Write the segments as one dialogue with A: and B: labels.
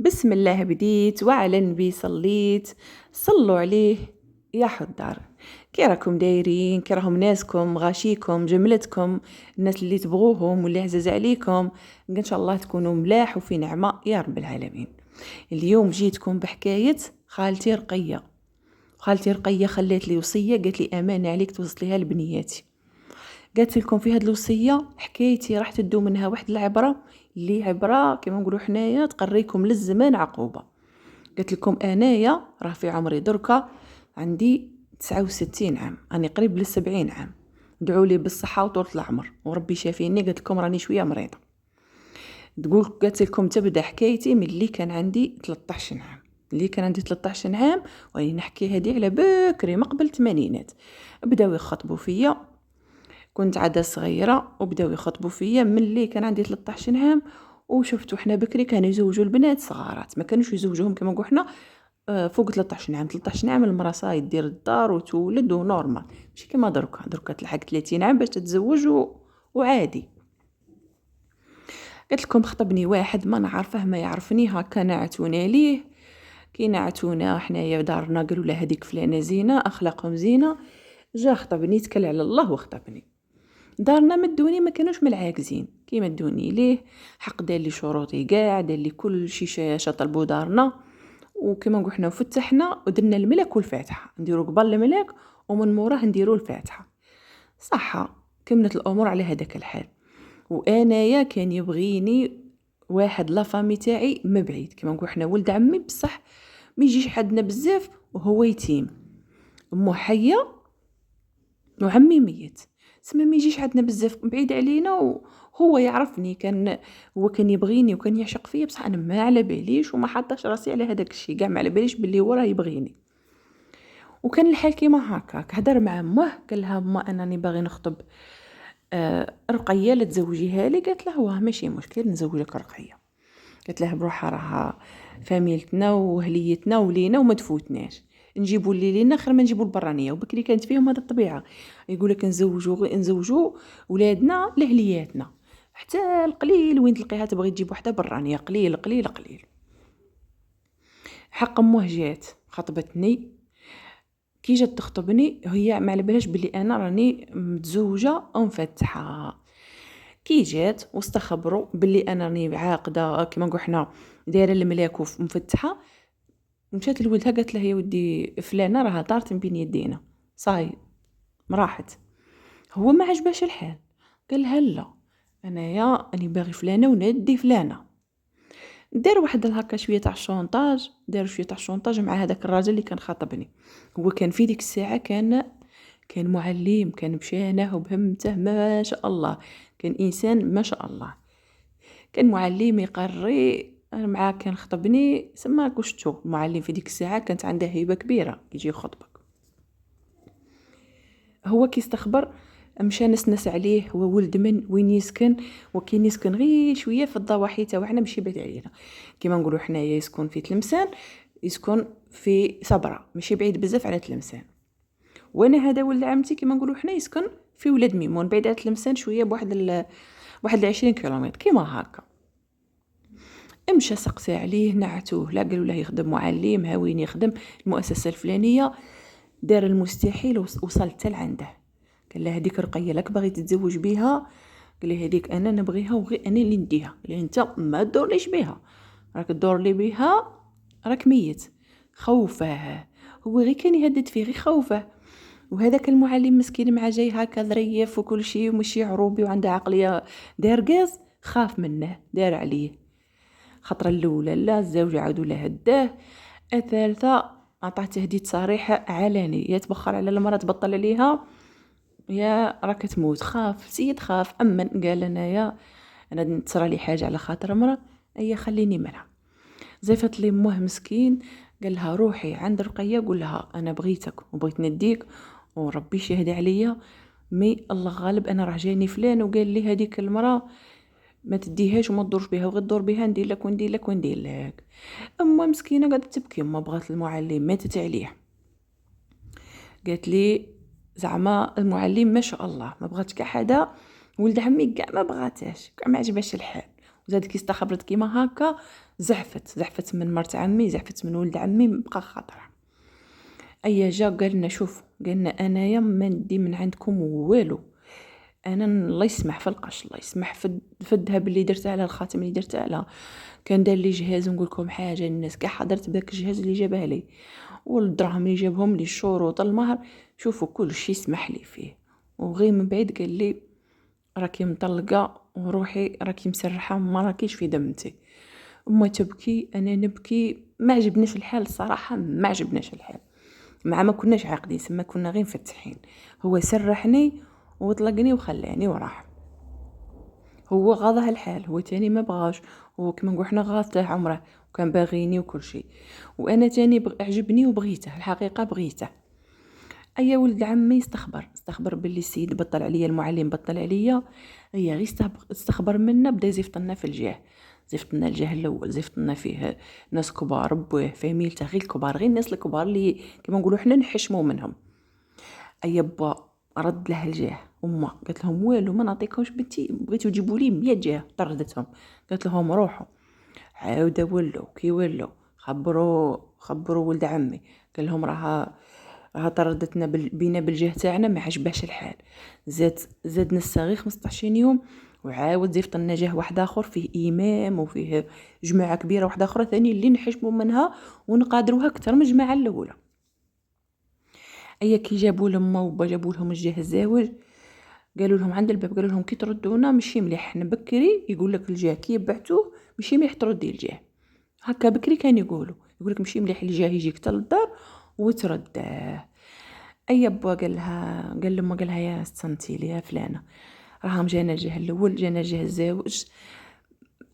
A: بسم الله بديت وعلى النبي صليت. صلوا عليه يا حضار. كي راكم دايرين؟ كي راهم ناسكم غاشيكم جملتكم الناس اللي تبغوهم واللي عزاز عليكم؟ ان شاء الله تكونوا ملاح وفي نعمة يا رب العالمين. اليوم جيتكم بحكاية خالتي رقية. خالتي رقية خلات لي وصية، قالت لي امانة عليك توصليها لبنياتي. قالت لكم في هذه الوصيه حكايتي راح تدو منها واحد العبره، اللي عبره كما نقولوا حنايا تقريكم للزمان عقوبه. قالت لكم انايا راه في عمري دركا عندي 69 عام، راني قريب ل70 عام. ادعوا لي بالصحه وطول العمر وربي شافيني. قالت لكم راني شويه مريضه. تقول قالت لكم تبدا حكايتي من اللي كان عندي 13 عام. اللي كان عندي 13 عام واني نحكي هذه على بكري ما قبل الثمانينات. بداو يخطبوا فيا، كنت عادة صغيرة وبداو يخطبوا فيا من اللي كان عندي 13 عام. وشفتوا حنا بكري كانوا يزوجوا البنات صغارات، ما كانوش يزوجوهم كما نقول حنا فوق 13 عام. 13 عام المراه صاي دير الدار وتولد ونورمال، ماشي كما دركا تلحق 30 عام باش تتزوج وعادي. قلت لكم خطبني واحد ما نعرفه ما يعرفني، هكا نعتونا ليه. كي نعتونا حنايا دارنا قالوا له هذيك فلانه زينه اخلاقهم زينه، جا خطبني تكل على الله وخطبني. دارنا مدوني ما كانوش ملعاكزين كي مدوني ليه، حق دار لي شروطي كاع، دار لي كل شيء طلبوا دارنا. وكما نقول حنا فتحنا ودرنا الملك والفاتحه، نديروا قبل الملك ومن موراه نديروا الفاتحه. صح كملت الامور على هذاك الحال. وانايا كان يبغيني واحد لا فامي تاعي مبعيد، كما نقول حنا ولد عمي بصح ما يجيش حدنا بزاف وهو يتيم. امه حيه وعمي ميت، سما ما يجيش عندنا بزاف بعيد علينا. وهو يعرفني، هو كان يبغيني وكان يعشق فيا، بصح انا ما على باليش وما حطاش راسي على هذاك الشيء كاع، ما على باليش باللي هو راه يبغيني. وكان الحال كيما هكاك. هدر مع امه قال لها ما انني باغي نخطب رقيه لا تزوجيها لي. قالت له واه ماشي مشكل نزوجك رقيه. قالت له بروحها راها فاميلتنا وهليتنا ولينا وما تفوتناش، نجيبوا اللي لينا خير ما نجيبوا البرانيه. وبكري كانت فيهم هذا الطبيعه، يقول لك نزوجوا ولادنا لهلياتنا، حتى القليل وين تلقيها تبغي تجيب وحده برانيه، قليل قليل قليل. حق امه جات خطبتني. كي جات تخطبني هي ما على بالهاش بلي انا راني متزوجه او مفتحه. كي جات واستخبروا باللي انا راني عاقده كما نقول حنا دايره الملاك ومفتحه، مشات لولدها قالت له يا ودي فلانه راها طارت من بين يدينا صاي راحت. هو ما عجباش الحال، قال لها لا انايا راني باغي فلانه وندي فلانه. دار واحد هكا شويه تاع الشونطاج، دار شويه تاع الشونطاج مع هذاك الراجل اللي كان خاطبني. هو كان في ديك الساعه كان معلم، كان بشانه وبهمته ما شاء الله، كان انسان ما شاء الله، كان معلم يقري. انا معاه كان خطبني سما كشتو المعلم في ديك الساعه كانت عنده هيبه كبيره يجي يخطبك. هو كي استخبر مشى نسنس عليه، هو ولد من وين يسكن، وكاين يسكن غير شويه في الضواحي تاعنا ماشي بعيد علينا. كيما نقولوا حنايا يسكن في تلمسان، يسكن في صبرا ماشي بعيد بزاف على تلمسان. وانا هذا ولد عمتي كيما نقولوا حنا يسكن في ولاد ميمون بعيد على تلمسان شويه بواحد 20 كيلومتر كيما هكا. امشى سقسى عليه نعتوه، لا قالوا له يخدم معلم ها وين يخدم المؤسسه الفلانيه. دار المستحيل وصلت حتى لعنده. قال له هذيك رقيه لك باغي تتزوج بها؟ قال لي هذيك انا نبغيها وغير انا اللي نديها. قال لي انت ما تدورليش بها، راك تدور لي بها راك ميت. خوفه، هو غير كان يهدد فيه غير خوفه. وهذاك المعلم مسكين مع جاي هكا ظريف وكل شيء ومشي عروبي وعنده عقليه دار قاز، خاف منه دار عليه. خطرة الأولى لا الزوج عادوا له هداه، الثالثة عطاه تهديد صريح علني، يا تبخر على المرأة تبطل عليها يا راك تموت. خاف سيد خاف أمن، قال أنا نتصرى لي حاجة على خاطر مرأة أي خليني منها. زيفت لي امه مسكين، قال لها روحي عند رقية قول لها أنا بغيتك وبغيت نديك وربي شهد عليا، مي الله غالب أنا راه جاني فلان وقال لي هذيك المرأة ما تديهاش وما تدورش بها وغير تدور بها ندير لك وندير لك وندير لك. اما مسكينه قاعده تبكي، ما بغات المعلم ماتت عليه. قالت لي زعما المعلم ما شاء الله ما بغاتش كاع حدا، ولد عمي كاع ما بغاتاش كاع ما عجباش الحال، وزاد كي استخبرت كيما هكا زحفت من مرت عمي، زحفت من ولد عمي، بقى خاطرها. ايا جا قالنا شوف، قالنا انايا ما ندي من عندكم والو، انا الله يسمح في القش، الله يسمح في الذهب اللي درته على الخاتم اللي درته على، كان دار لي جهاز. نقول لكم حاجه، الناس كاع حضرت بداك الجهاز اللي جابها لي والدراهم اللي جابهم لي، الشروط، المهر، شوفوا كل شيء سمح لي فيه. وغير من بعيد قال لي راكي مطلقه وروحي راكي مسرحه، ما راكيش في دمتي. اما تبكي انا نبكي، ما عجبناش الحال الصراحه، ما عجبناش الحال. مع ما كناش عاقدين، سما كنا غير مفتحين. هو سرحني وطلقني وخلاني وراح. هو غاضه الحال، هو تاني ما بغاش، هو كما نقول حنا غاضته عمره وكان باغيني وكل شيء. وانا تاني عجبني وبغيته، الحقيقه بغيته. اي ولد عمي استخبر باللي السيد بطل عليا، المعلم بطل عليا، هي غير استخبر منا، بدا يزيفطنا في الجاه، زيفطنا الجاه الاول، زيفطنا فيه ناس كبار بوه فاميلته، غير الكبار، غير الناس الكبار اللي كما نقولوا حنا نحشموا منهم. اي با رد له الجاه، وما قالت لهم والو ما نعطيكمش بنتي، بغيتو تجيبوا لي 100 جاه، طردتهم، قالت لهم روحوا. عاودوا ولوا كي ولوا خبروا ولد عمي، قال لهم راها طردتنا بينا بالجهه تاعنا، ما عجباش الحال. زاد نسا غير 15 يوم، وعاود زيفط لنا جاه واحد اخر فيه امام وفيه جماعه كبيره واحده اخرى ثاني اللي نحشموا منها ونقادروها اكثر من الجماعه الاولى. ايا كي جابوا لهم وبا جابوا لهم الجاه الزاوج، قالوا لهم عند الباب، قالوا لهم كي تردونا ماشي مليح، حنا بكري يقول لك الجاه كي بعتوه ماشي مليح تردي الجاه، هكا بكري كان يقول لك ماشي مليح الجاه يجيك حتى للدار وترداه. اي با قال لما قالها يا سنتي يا فلانه، راهم جانا الجاه الاول، جانا الجاه الزاوج،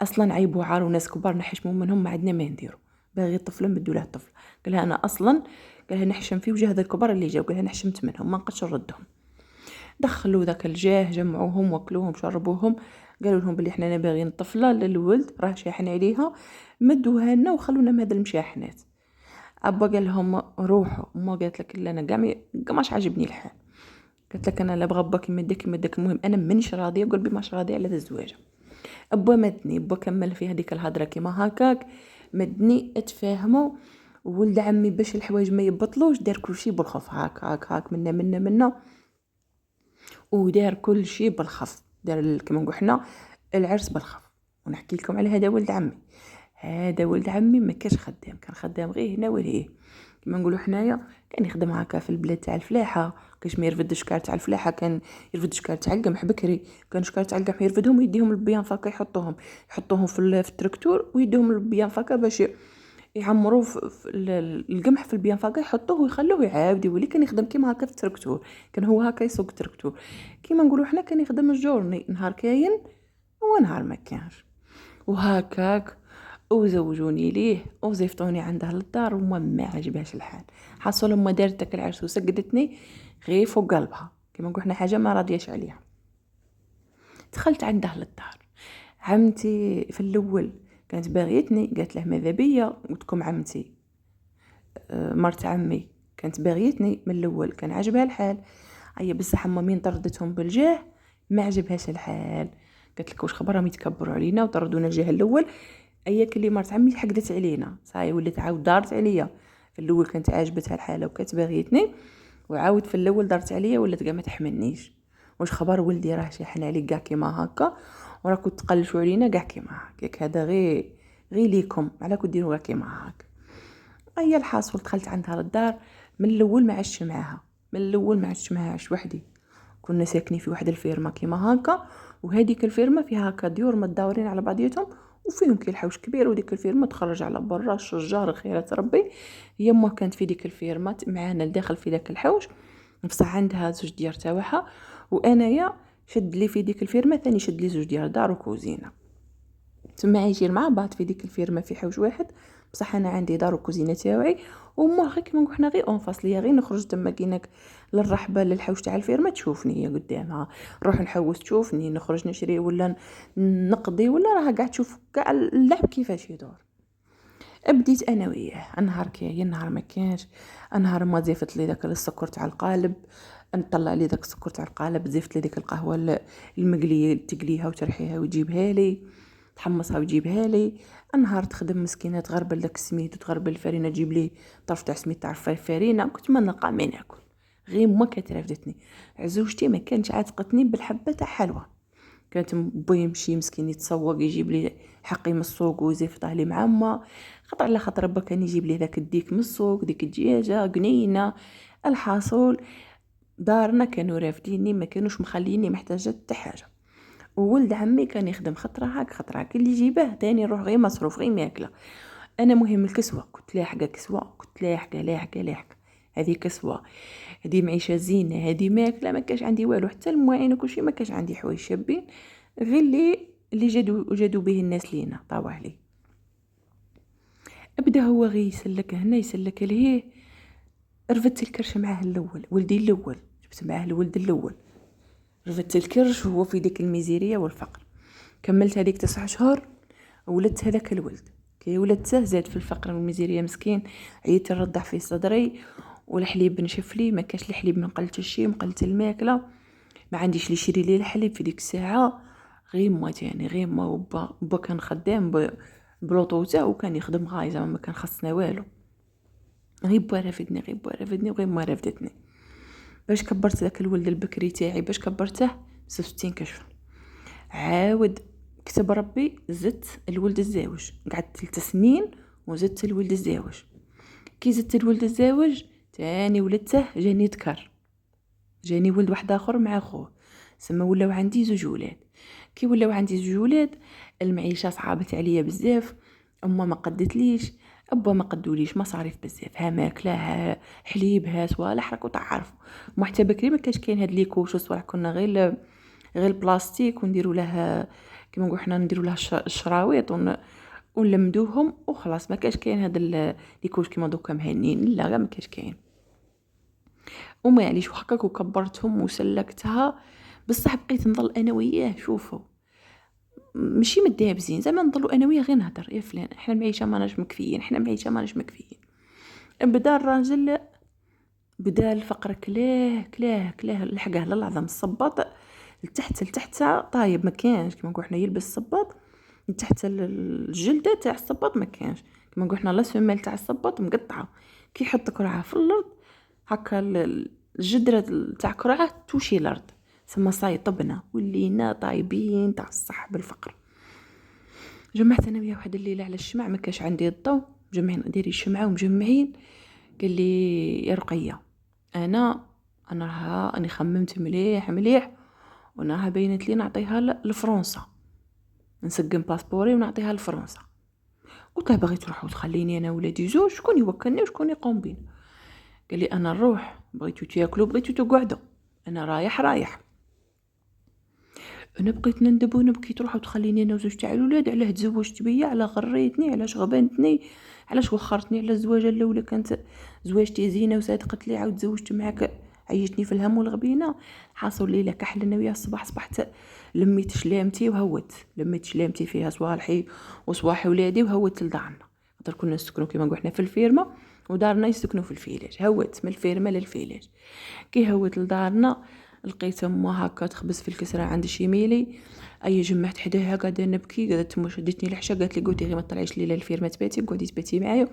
A: اصلا عيب وعار وناس كبار نحشموا منهم، ما عندنا ما نديروا، باغي طفله مدوا له طفل. قالها انا اصلا، قالها نحشم في وجه هذا الكبار اللي جاو، قالها نحشمت منهم ما نقدش نردهم. دخلوا ذاك الجاه، جمعوهم وكلوهم شربوهم، قالوا لهم بلي حنا باغيين طفله للولد راه شاحن عليها، مدوها لنا وخلونا من هذا المشاحنات. ابا قال لهم روحوا، ما قالت لك لا انا كاع ماش عاجبني الحال، قالت لك انا لا بغى با كيما داك، المهم انا مانيش راضيه، قلبي ماش راضي على هذا الزواج. ابا مدني، ابا كمل في هذيك الهضره كيما هكاك، مدني اتفاهموا. ولد عمي باش الحوايج ما يبطلوش دار كل شيء بالخف، هاك منا ودار كل شيء بالخف، دار كما نقول حنا العرس بالخف. ونحكي لكم على هذا ولد عمي، هذا ولد عمي ما كانش خدام، كان خدام غير هنا وهيه، كما نقولوا حنايا كان يخدم هكا في البلاد تاع الفلاحه، كاش ما يرفد الشكار تاع الفلاحه، كان يرفد الشكار تاع القمح بكري، كان شكار تاع القمح يرفدهم ويديهم للبيان فاكا، يحطوهم في التراكتور ويديهم للبيان فاكا باش يعمروا في القمح في البيان فاكا، يحطوه ويخلوه يعاود يولي. كان يخدم كيما هكا في التراكتور، كان هو هكا يسوق التراكتور كيما نقولوا حنا، كان يخدم الجورني، نهار كاين ونهار ما كانش. وهكاك وزوجوني ليه وزيفتوني عنده للدار، وما ما عجبهاش الحال. حصل ما دارت داك العرس وسقدتني غير فوق قلبها، كما نقول حنا حاجه ما راضياش عليها. دخلت عنده للدار، عمتي في الاول كانت باغيتني، قالت له ماذا بيا وتكم عمتي، مرت عمي كانت باغيتني من الاول، كان عجبها الحال. اي بصح اما مين طردتهم بالجاه ما عجبهاش الحال، قالت لك واش خبرهم يتكبروا علينا وطردونا الجاه الاول. اياك اللي مرت عمي حقدت علينا صاي، ولات عاود دارت عليا. في الاول كانت عاجبتها الحاله وكانت باغيتني، وعاود في الاول دارت عليا ولات كاع ما تحملنيش. واش خبر ولدي راه شاحن عليك كاع كيما هكا، وراكم تقلشوا علينا كاع كيما هكاك، هذا غير ليكم، علاكم ديروا كيما هكا. ايا الحاصل دخلت عندها للدار، من الاول ما عشت معاها، من الاول ما عشت معاها، عشت وحدي. كنا ساكنين في واحد الفيرما كيما هكا، وهذيك الفيرما فيها هكا ديور متداورين على بعضياتهم، وفيهم كي الحوش كبير، وديك الفيرما تخرج على برا الشجار خيرات ربي. هي ما كانت في ديك الفيرما معانا الداخل في داك الحوش، بصح عندها زوج ديار تاعها، وانايا شد لي في ديك الفيرما ثاني شد لي زوج ديال دار وكوزينه، تما عايشين مع بعض في ديك الفيرما في حوش واحد. بصح انا عندي دار وكوزينه تاعي، وما غير كيما نقول حنا غير اون فاصليه، غير نخرج تما كينك للرحبه للحوش تاع الفيرما تشوفني هي قدامها، نروح نحوس تشوفني، نخرج نشري ولا نقضي ولا راها قاعد تشوف كاع اللعب كيفاش يدور. بديت انا وياه، النهار كاين النهار ما كانش، النهار ما زيفت لي داك السكر تاع القالب، نطلع لي داك السكر تاع القالب، زيفت لي ديك القهوه المقليه تقليها وترحيها وتجيبها لي، تحمصها وتجيبها لي. النهار تخدم مسكينه تغربل داك السميد وتغربل الفرينه، تجيب لي طرف تاع سميد تاع الفرينه. كنت ما نلقى ما ناكل، غير ما كانت رافدتني. عزوجتي ما كانتش عاتقتني بالحبه تاع حلوى. كانت بو يمشي مسكين يتسوق يجيب لي حقي من السوق ويزيفطه لي مع ما. خطر على خاطر با كان يجيب لي ذاك الديك من السوق، ديك الدجاجه قنينه. الحاصل دارنا كانوا رافديني، ما كانوش مخليني محتاجه حتى حاجه. وولد عمي كان يخدم خطره هاك خطره هاك، اللي يجيبه تاني نروح غير مصروف غير ماكله. انا مهم الكسوه، كنت لاحقه كسوه، كنت لاحقه هذه كسوه، هذه معيشه زينه، هذه ماكله. ما كاش عندي والو، حتى المواعين وكل شيء ما كاش عندي حوايج شابين غير اللي جادوا به الناس لينا طاوع عليه. ابدا هو غير يسلك هنا يسلك لهيه. رفدت الكرش معاه الاول، ولدي الاول جبت معاه الولد الاول. رفدت الكرش وهو في ديك الميزيريه والفقر. كملت هذيك 9 شهور، ولدت هذاك الولد. كي ولدته زاد في الفقر والميزيريه مسكين. عييت الرضع في صدري، والحليب نشف لي، ما كاش الحليب، من قلت الشيء، مقلت الماكله، ما عنديش اللي يشري لي الحليب في ديك الساعه. غير ما تاني غير ما با كان خدام بلوطوته وكان يخدم غاي، زعما ما كان خصنا والو. غير با رافدني وغير ما رافدتني. باش كبرت ذاك الولد البكري تاعي، باش كبرته 66 كشف. عاود كتب ربي زدت الولد الزاوج، قعدت 3 سنين وزدت الولد الزاوج. كي زدت الولد الزاوج تاني ولدته جاني ذكر، جاني ولد واحد اخر مع خوه، سما ولاو عندي 2 ولاد. كي ولاو عندي 2 ولاد المعيشه صعبت عليا بزاف. اما ما قدتليش، ابا ما قدوليش مصاريف بزاف، ها ماكله ها حليب ها صوالح، راكو تعرفوا. ما حتى بكري ما كانش كاين هاد لي كوش وصوالح، كنا غير البلاستيك ونديروا لها كيما نقولوا حنا نديروا لها الشراويط ونلمدوهم وخلاص. ما كاش كاين هاد لي كوش كيما دوكا مهنين، لا ما كاش كاين. وما يعليش وهكاك وكبرتهم وسلكتها. بصح بقيت نضل انا وياه، شوفوا ماشي متدابزين، زعما نضلوا انا وياه غير نهضر يا فلان احنا المعيشه ماناش مكفيين، احنا المعيشه ماناش مكفيين. بدا الراجل بدا الفقر كلاه لحقه للعظم. الصباط لتحت طايب ما كانش، كيما نقول حنا يلبس الصباط تحت الجلده تاع الصباط ما كانش، كيما نقول حنا لا سمال تاع الصباط مقطعه. كي يحط كرعه في الارض هكا الجدره تاع كرعه توشي الارض، ثم صاي طبنا ولينا طايبين تاع الصح بالفقر. جمعت انا وياه واحد الليله على الشمع، ما كاش عندي الضو، مجمعين دايرين الشمعه ومجمعين. قال لي يا رقيه انا راها اني خممت مليح وانا راها بينت لي نعطيها لفرنسا، نسقم باسبوري ونعطيها لفرنسا. قلت له باغي تروح وتخليني انا ولادي 2، شكون يوكلني وشكون يقوم بينا؟ قال لي انا نروح، بغيتو تاكلوا بغيتو تقعدوا، انا رايح. انا بقيت نندب ونبكي، تروح وتخليني انا وزوج تاع الولاد، علاه تزوجت بيا، على غريتني، علاش غبنتني، علاش وخرتني على الزواجه الاولى كانت زواجتي زينه وصادقت لي، عاود تزوجت معاك عيشتني في الهم والغبينه. حاصل ليله كحلنا ويا الصباح صبحت لميت شلامتي وهوت، لميت شلامتي فيها صوالحي وصواحي ولادي وهوت لدارنا. خاطر كنا نسكنوا كيما نقول حنا في الفيرما ودارنا يسكنوا في الفيلاج. هوت من الفيرما للفيلاج. كي هوت لدارنا لقيت امها هكا تخبز في الكسره عند شيميلي. اي جمعت حداها قاعده نبكي، قالت تما شدتني الحشا، قالت لي قولتي غير ما طلعيش ليله الفيرما تباتي، قعدي تباتي معايا.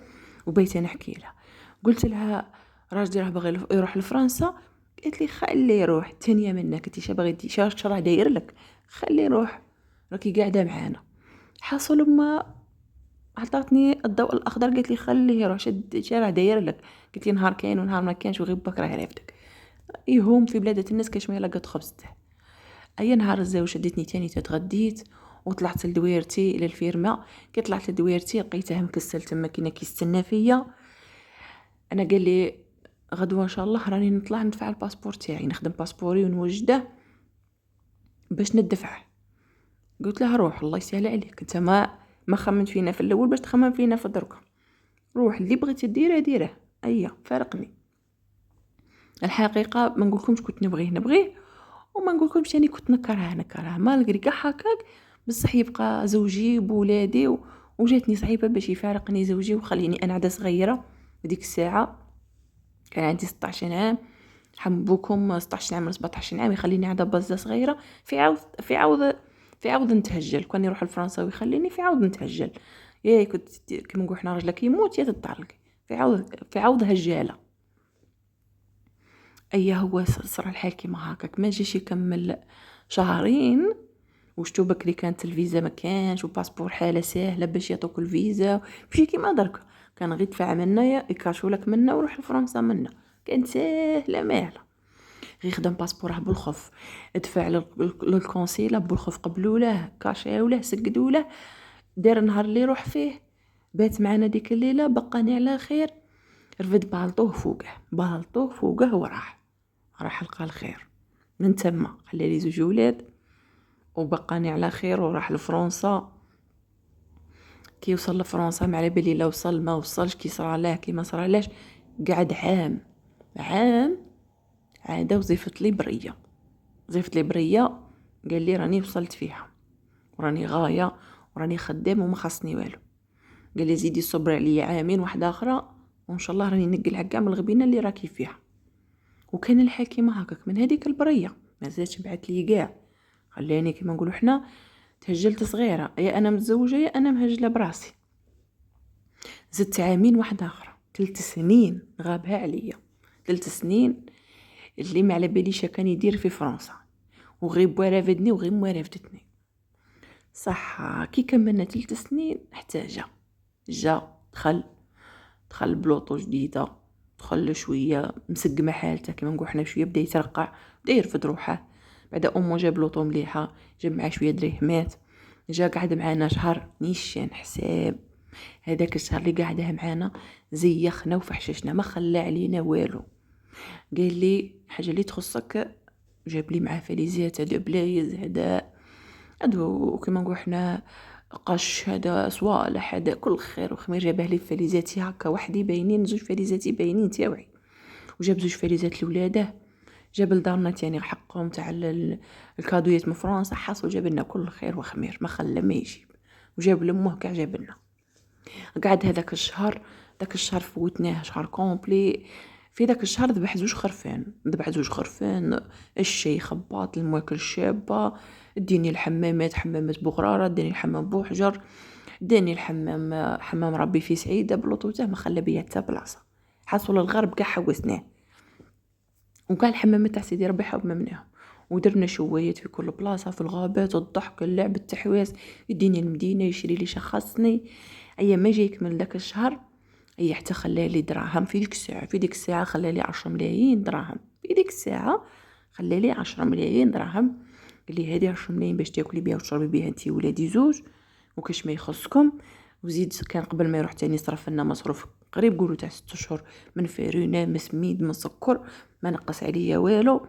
A: وبيت نحكي لها، قلت لها راجلي راه باغي يروح لفرنسا. قالت لي خليه يروح، تانية منك انت باغي شاش راه داير لك، خليه يروح راكي قاعده معانا. حصل ما عطاتني الضوء الاخضر، قالت لي خليه يروح، شد راه داير لك. قلت لي نهار كاين ونهار ما كانش وغير بكره عرفتك. يهم في بلادة الناس كاش ما لقيت خبزته. اي نهار الزاوج شدتني تاني تتغديت وطلعت لدويرتي للفيرما. كي طلعت لدويرتي لقيته مكسل تما كينا كيستنى فيا. انا قال لي غدوه ان شاء الله راني نطلع ندفع الباسبور تاعي، نخدم باسبوري ونوجده باش ندفعه. قلت له روح الله يسهل عليك، انت ما خممت فينا في الاول باش تخمم فينا في دركا. روح اللي بغيتي ديره ايا فارقني. الحقيقه ما نقولكمش كنت نبغيه وما نقولكمش تاني كنت نكره ما لقري كاع هكاك. بصح يبقى زوجي بولادي وجاتني صعيبه باش يفارقني زوجي وخليني انا عاده صغيره. بديك الساعه كان عندي 16 عام، حبوكم 16 عام ولا 17 عام، يخليني عاده بزه صغيره في في عاود نتهجل، كان يروح الفرنساوي يخليني في عاود نتهجل، يا كنت كيما نقول حنا راجلك يموت يا تطلقي، في عاود هجاله. هو صرا الحال كيما هكاك، ما جاش يكمل شهرين وشتو بكري كانت الفيزا ما كانش وباسبور حاله ساهله باش يعطوك الفيزا، ماشي كيما درك كان غير دفع منا يكاشولك منا وروح لفرنسا منا، كانت ساهله ماهله، غير خدم باسبوره بالخف، ادفع للكونسيلا بالخف، قبلوا له كاشاو له سقدوا له، دار النهار اللي يروح فيه بات معنا ديك الليله، بقاني على خير، رفد بالطوه فوقه وراح لقى الخير من تما، خلى لي 2 ولاد وبقاني على خير وراح لفرنسا. كي وصل لفرنسا ما على بالي لا وصل ما وصلش، كي صرا له كي ما صرالاش، قعد عام عاد وزيفت لي بريه، قال لي راني وصلت فيها وراني غايه وراني خدام وما خصني والو، قال لي زيدي صبر عليا عامين واحده اخرى وان شاء الله راني نقلع كاع من الغبينه اللي راكي فيها. وكان الحال كيما هكاك من هذيك البريه ما زادش بعث لي كاع، خلاني كيما نقولوا حنا تهجلت صغيره، يا انا متزوجه يا انا مهجله براسي. زدت عامين واحده اخرى، 3 سنين غابها عليا، 3 سنين اللي ما على باليش كان يدير في فرنسا، وغير رافدني وغير ما رافدتني. صح كي كملنا 3 سنين احتاج دخل بلوطو جديده، دخل شويه مسقمه حالته كيما نقول حنا، شويه بدا يترقع، بدا يرفد روحه، بعد امه جاب لوطو مليحه، جاب معاه شويه دريهمات، جا قعد معانا شهر نيشان حساب. هذاك الشهر اللي قعده معانا زيخنا وفحششنا، ما خلى علينا والو، قال لي حاجه اللي تخصك، جاب لي معاه فليزات هذا بلايز هادو كيما نقول حنا قش، هذا صوالح، هذا كل خير وخمير، جابه لي فليزاتي هكا وحدي باينين، 2 فليزاتي باينين تاوعي، وجاب 2 فليزات لولاده، جاب لدارنا تاني حقهم تاع الكادويات من فرنسا، حصل جاب لنا كل خير وخمير، ما خلى ما يجيب، وجاب لامه كاع جاب لنا. قعد هذاك الشهر فوتناه شهر كومبلي، في ذاك الشهر ذبح 2 خرفان، الشاي خباط، الماكل الشابه، اديني الحمامات حمامات بغراره، اديني الحمام بوحجر، اداني الحمام حمام ربي في سعيده بلوطوته، ما خلى بيا حتى بلاصه، حصل الغرب كاع حوسناه، وكاع الحمامات تاع سيدي ربي حممناهم، ودرنا شويات في كل بلاصه، في الغابات، الضحك، اللعب، التحواس، يديني المدينه يشري لي شخصني. ما جا يكمل داك الشهر حتى خلى لي دراهم، في ديك الساعه خلى لي 10 ملايين دراهم، في ديك الساعه خلى لي 10 ملايين دراهم، قال لي هذه 10 ملايين باش تاكلي بها وتشربي بها انت ولادي 2 وكاش ما يخصكم. وزيد كان قبل ما يروح تاني صرف لنا مصروف قريب قولوا تاع 6 شهور من فارونه، من سميد، من سكر، ما نقص عليا والو.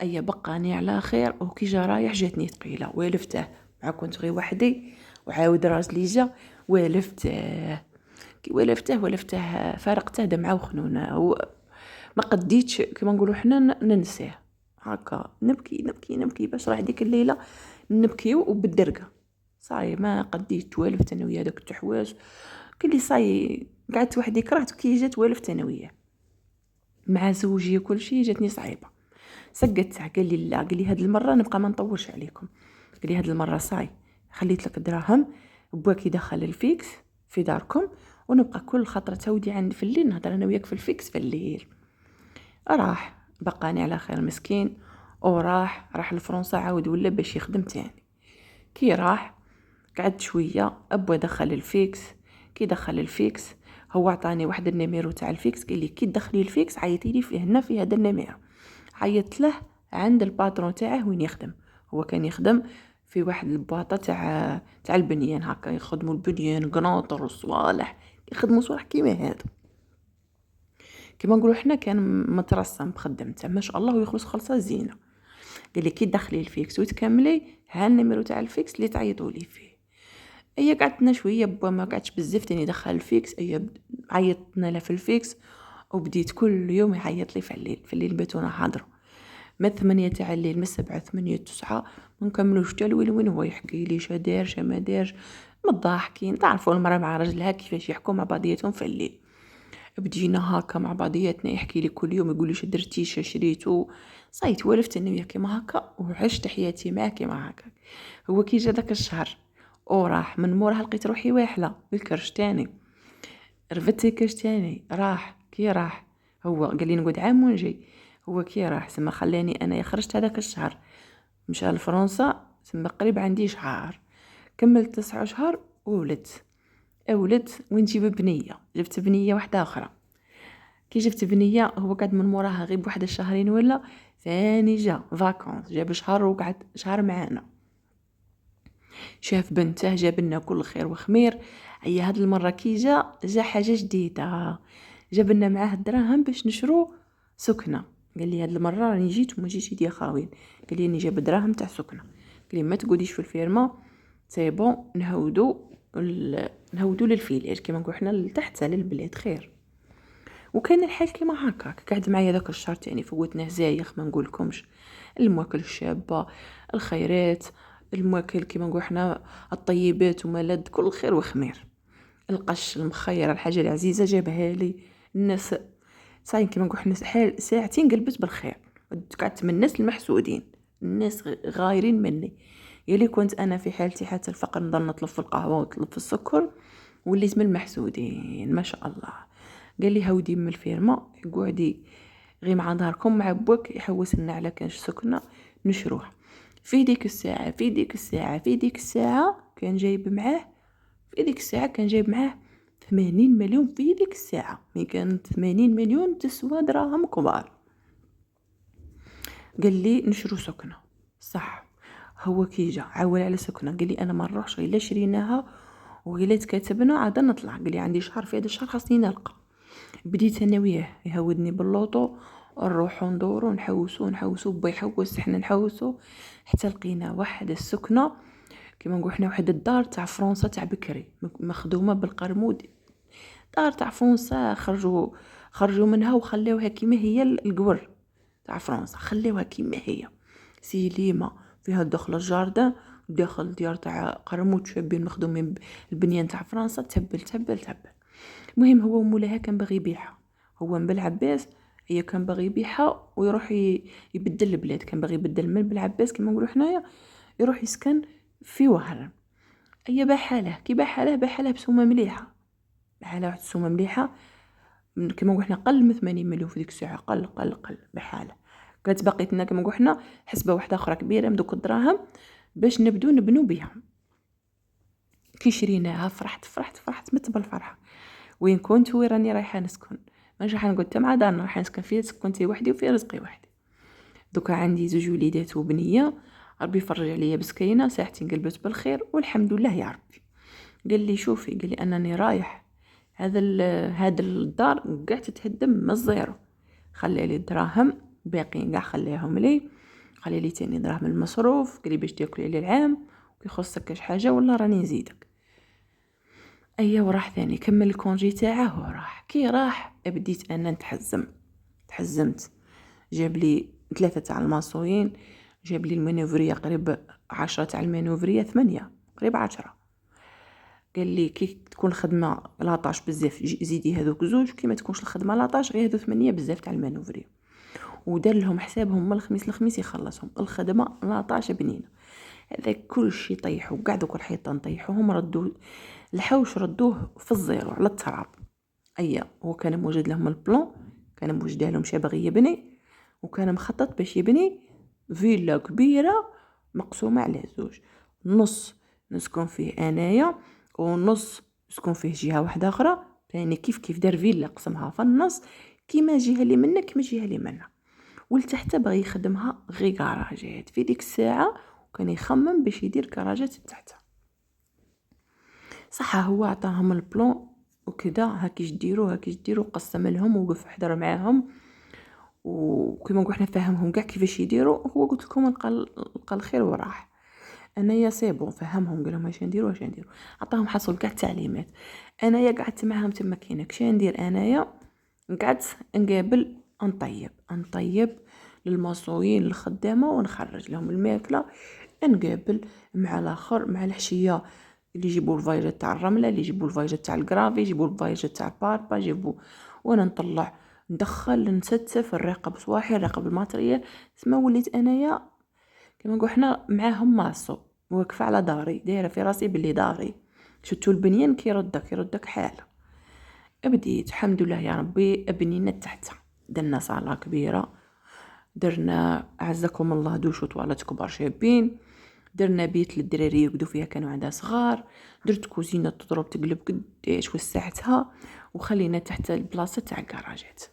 A: بقاني على خير، وكي جا رايح جاتني ثقيله، والفته مع كنت غير وحدي، وعاود راجلي جا والفته، كي والفته فارقته دمعه وخنونه، ما قديتش كما نقولوا حنا ننساه، هكا نبكي باش راح ديك الليله نبكي وبالدرقه، صاي ما قديت والفت انا ويا داك التحواس، كلي صاي قعدت وحدي، كرهت كي جات والفت انا وياه مع زوجي وكل شيء، جاتني صعيبه. سقت قال لي لا، قال لي هاد المره نبقى ما نطولش عليكم، قال لي هاد المره صاي خليت لك الدراهم، بواك يدخل الفيكس في داركم، ونبقى كل خطره تودي عندي في الليل نهضر انا وياك في الفيكس في الليل. راح بقاني على خير مسكين، راح لفرنسا عاود ولا باش يخدم تاني. كي راح قعدت شويه، ابوا دخل الفيكس، كي دخل الفيكس هو عطاني واحد النميرو تاع الفيكس، قال لي كي تدخلي الفيكس عيطي لي فيه هنا في هذا النميرو. عيطت له عند الباترون تاعه وين يخدم، هو كان يخدم في واحد البواطه تاع البنيان، هكا يخدموا البنيان قناطر والصوالح، يخدموا صوالح كيما هذا، كيما نقولوا حنا كان مترسم بخدمته ما شاء الله، ويخلص خلصه زينه. قال لي كي تدخلي الفيكس وتكملي ها النميرو تاع الفيكس اللي تعيطوا لي فيه. قعدتنا شويه بوا ما قعدتش بزاف تاني دخل الفيكس، عيطنا له في الفيكس، وبديت كل يوم يعيط لي في الليل باتونا حاضره من 8 تاع الليل، من 7 8 9 ما نكملوش حتى وين هو يحكي لي شا دار شا ما دارش، متضاحكين، تعرفوا المراه مع رجلها كيفاش يحكوا مع بعضياتهم في الليل. بدينا هكا مع بعضياتنا، يحكي لي كل يوم يقول لي شو درتي شو شريتو. صايت ولفت اني كيما هكا وعشت حياتي معاه كيما هكا. هو كي جا داك الشهر وراح من موراها لقيت روحي واحله بالكرش تاني، رفدت الكرش تاني، راح كي راح هو قال لي نقعد عام ونجي. هو كي راح سما خلاني انا خرجت هذاك الشهر، مشى لفرنسا سما قريب عندي شهر، كملت 9 شهور ولدت وين جيب بنيه، جبت بنيه واحده اخرى. كي جبت بنيه هو قعد من موراها غيب واحد الشهرين ولا ثاني جا فاكونس، جاب شهر وقعد شهر معانا، شاف بنته، جاب لنا كل خير وخمير. اي هاد المره كي جا حاجه جديده، جاب لنا معاه الدراهم باش نشرو سكنه. قال لي هاد المره راني جيت وما جيتش يدي خاوين، قال لي اني جاب دراهم تاع سكنه. قال لي ما تقوليش في الفيرما، سي بون نهودو للفيليج كيما نقول حنا لتحت على البلاد خير. وكان الحال كيما هكاك، قعد معايا داك الشهر تاني فوتناه زايخ ما نقولكمش. المواكل الشابه، الخيرات، المواكل كيما نقول حنا الطيبات وملد كل خير وخمير. القش المخير الحاجه العزيزه جابها لي. الناس صاين كيما نقول حنا ساعتين قلبت بالخير، قعدت من الناس المحسودين، الناس غايرين مني. يلي كنت انا في حالتي حتى الفقر نضل نطلب في القهوه ونطلب في السكر، وليت من المحسودين ما شاء الله. قال لي هاودي من الفيرما قعدي غير مع داركم مع بوك يحوس لنا على كانش سكنه نشروه. في ديك الساعه كان جايب معاه، في ديك الساعه كان جايب معاه 80 مليون. في ديك الساعه مي كانت 80 مليون تسوى دراهم كبار. قال لي نشرو سكنه صح. هو كي جا عول على سكنه قال لي انا ما نروحش الا شريناها وإلا تكاتبنا عاد نطلع. قال لي عندي شهر، في هذا الشهر خاصني نلقى. بديت انا وياه يهودني باللوطو، نروحو ندورو نحوسو با يحوس حنا نحوسو حتى لقينا واحد السكنه كيما نقول حنا واحد الدار تاع فرنسا تاع بكري مخدومه بالقرمود. دار تاع فرنسا خرجوا منها وخلاوها كيما هي القور تاع فرنسا، خلاوها كيما هي سيليمه فيها دخل الجاردن داخل ديار تاع قرمود شابين مخدومين البنيان تاع فرنسا. تبل. المهم هو ومولاها كان باغي يبيعها، هو من بلعباس، هي كان باغي يبيعها ويروح يبدل البلاد، كان باغي يبدل من بلعباس كيما نقولوا حنايا يروح يسكن في وهران. اي باحاله كي باحاله بسومه مليحه، باحاله واحد السومه مليحه كيما نقول حنا قل من 80 مليون في ديك الساعه، قل بحاله. كانت باقيت لنا كيما نقول حنا حسبه واحده اخرى كبيره من دوك الدراهم باش نبنوا بها. كي شريناها فرحت مت بالفرحه. وين كنت وين راني رايحه نسكن، مانيش رايحه نقعد مع دارنا، رايحه نسكن فيها سكنتي وحدي وفي رزقي وحدي. دوكا عندي 2 وليدات وبنيه، ربي يفرج عليا بسكينه ساعتين قلبت بالخير والحمد لله يا ربي. قال لي شوفي، قال لي انني رايح هذا الدار قاع تتهدم من الزيرو، خلي لي الدراهم باقيين قاع خليهم لي، خلي لي تاني دراهم المصروف، قال لي باش تاكلي على العام وكي خصك كاش حاجه ولا راني نزيدك. ايا وراح ثاني كمل الكونجي تاعه وراح. كي راح بديت انا تحزمت. جاب لي 3 تاع الماسوين، جاب لي المانوفريه قريب 10 تاع المانوفريه 8 قريب 10. قال لي كي تكون الخدمه لاطاش بزاف زيدي هذوك 2، كي ما تكونش الخدمه لاطاش غير هذو 8 بزاف تاع المانوفريه. ودار لهم حسابهم من الخميس يخلصهم الخدمه لاطاش بنينه. هذا كل شيء طيحوا قاع دوك الحيطان طيحوهم، ردوا الحوش ردوه في الزيرو على التراب. ايا هو كان موجد لهم البلان، كان موجد لهم شي باغي يبني، وكان مخطط باش يبني فيلا كبيره مقسومه على 2، نص نسكن فيه انايا ونص نسكن فيه جهه واحده اخرى. يعني كيف دار فيلا قسمها في النص، كيما جهه اللي منا كيما جهه اللي منا، والتحت باغي يخدمها غير كراجات. في ديك الساعه كان يخمم باش يدير كراجات تحت. صح هو عطاهم البلان وكذا هاكيش ديروا قسم لهم وقف حضر معاهم وكما نقول حنا فهمهم كاع كيفاش يديروا. هو قلت لكم لقى الخير وراح. انايا سيبون فهمهم قال لهم واش نديروا عطاهم حصل كاع التعليمات. انايا قعدت معاهم تما كاينه كشي ندير. انايا قعدت نقابل نطيب للماسوين الخدامه ونخرج لهم الماكله، نقابل مع الاخر مع الحشيه اللي يجيبوا الفايجات تاع الرمله، اللي يجيبوا الفايجات تاع الكرافي، يجيبوا الفايجات تاع الباربا، يجيبوا. وانا نطلع ندخل نستف نراقب صواحي نراقب الماتريال. تسمى وليت انايا كما نقول حنا معاهم ماسو، واقفه على داري، دايره في راسي باللي داري. شتو البنيان كيردك حاله. بديت الحمد لله يا ربي بنينا تحت، درنا صاله كبيره، درنا اعزكم الله دوش وطوالات كبار شابين، درنا بيت للدراري يقعدوا فيها كانوا عندها صغار، درت كوزينه تضرب تقلب قداش وسعتها، وخلينا تحت البلاصه تاع الكراجات.